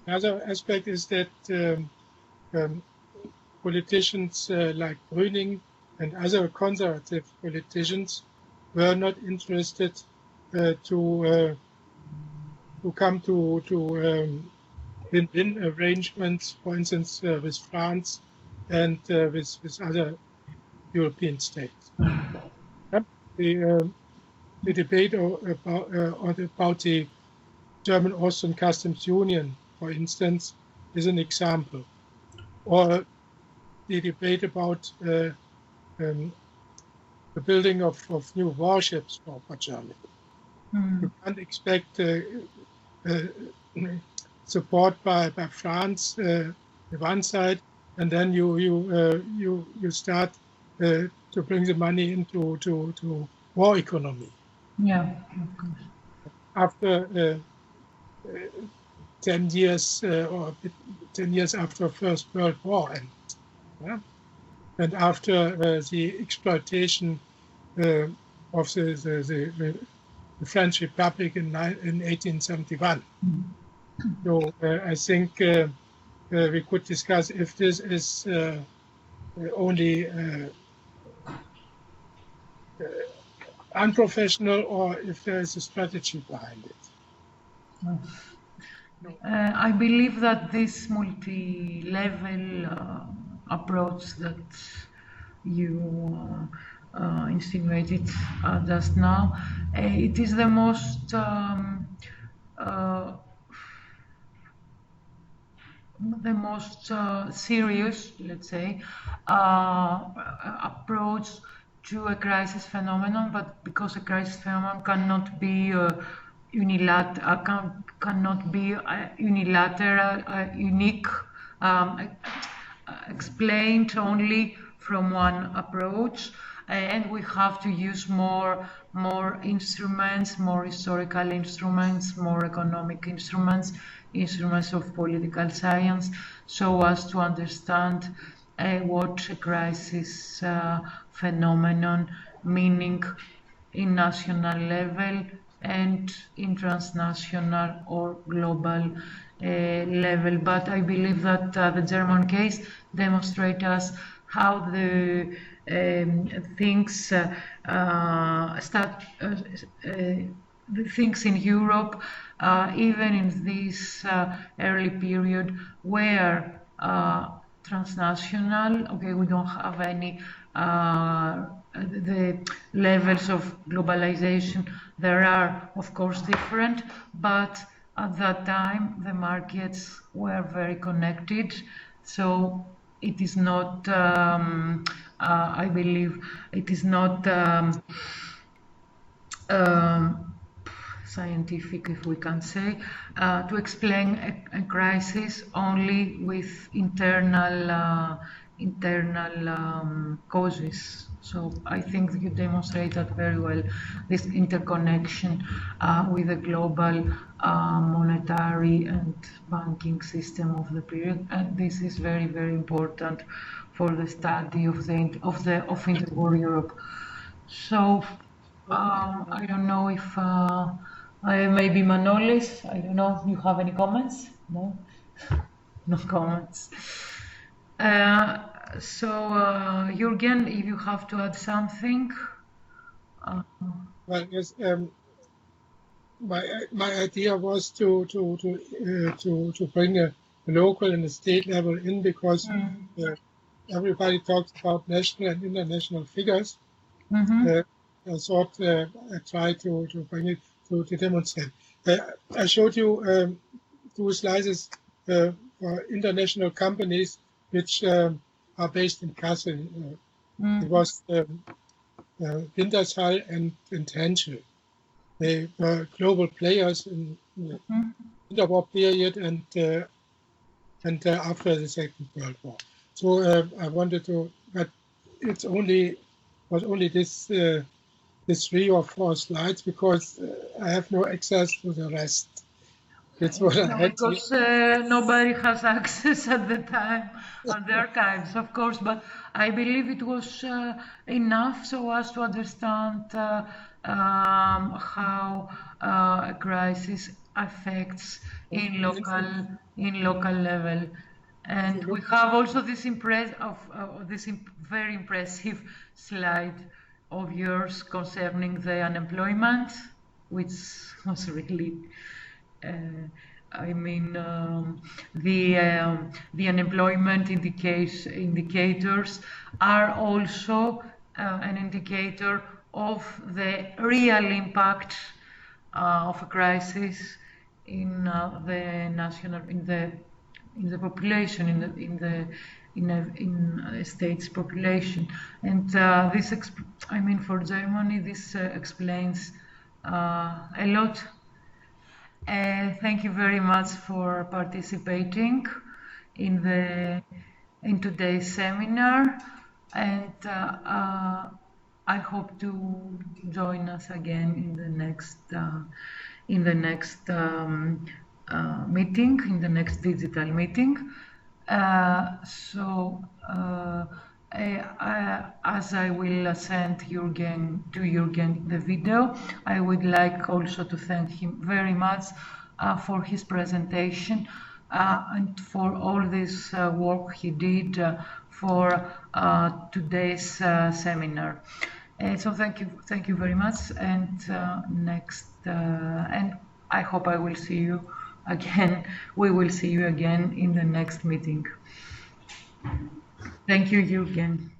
another aspect is that politicians like Brüning and other conservative politicians were not interested to come to win-win arrangements, for instance, with France and with other European states. The debate about the German-Austrian Customs Union, for instance, is an example. Or the debate about the building of new warships for Germany. You can't expect support by France on one side, and then you start to bring the money into war economy. Yeah, of course. After 10 years or 10 years after First World War ends, and after the exploitation of the French Republic in 1871. So I think we could discuss if this is only unprofessional or if there is a strategy behind it. I believe that this multi-level approach that you insinuated just now, it is the most serious, let's say, approach to a crisis phenomenon, but because a crisis phenomenon cannot be cannot be unilateral, unique, explained only from one approach, and we have to use more instruments, more historical instruments, more economic instruments of political science, so as to understand what a crisis phenomenon meaning in national level and in transnational or global level. But I believe that the German case demonstrates us how the things the things in Europe, even in this early period, were transnational. Okay, we don't have any the levels of globalization. There are, of course, different, but at that time the markets were very connected. So it is not, I believe, it is not scientific, if we can say, to explain a crisis only with internal causes. So I think you demonstrate that very well, this interconnection with the global monetary and banking system of the period, and this is very, very important for the study of interwar Europe. So I don't know if maybe Manolis, I don't know, you have any comments? No? No comments. So Jürgen, if you have to add something. Well, yes, my idea was to bring a local and a state level in, because everybody talks about national and international figures. I thought I tried to bring it to demonstrate. I showed you 2 slides for international companies which are based in Kassel. It was Wintershall and Transnational. They were global players in the interwar period and after the Second World War. So I wanted to, but it's was only this 3 or 4 slides, because I have no access to the rest. That's what I had. Because nobody has access at the time on the archives, of course, but I believe it was enough so as to understand how a crisis affects in local level. And we have also this very impressive slide of yours concerning the unemployment, which was really, I mean, the unemployment indicators are also an indicator of the real impact of a crisis in the population, in a state's population. And this, I mean, for Germany, this explains a lot. Thank you very much for participating in today's seminar, and I hope to join us again in the next meeting, in the next digital meeting. As I will send Jürgen the video, I would like also to thank him very much for his presentation and for all this work he did for today's seminar. So thank you very much, and and I hope I will see you again. We will see you again in the next meeting. Thank you, Jürgen.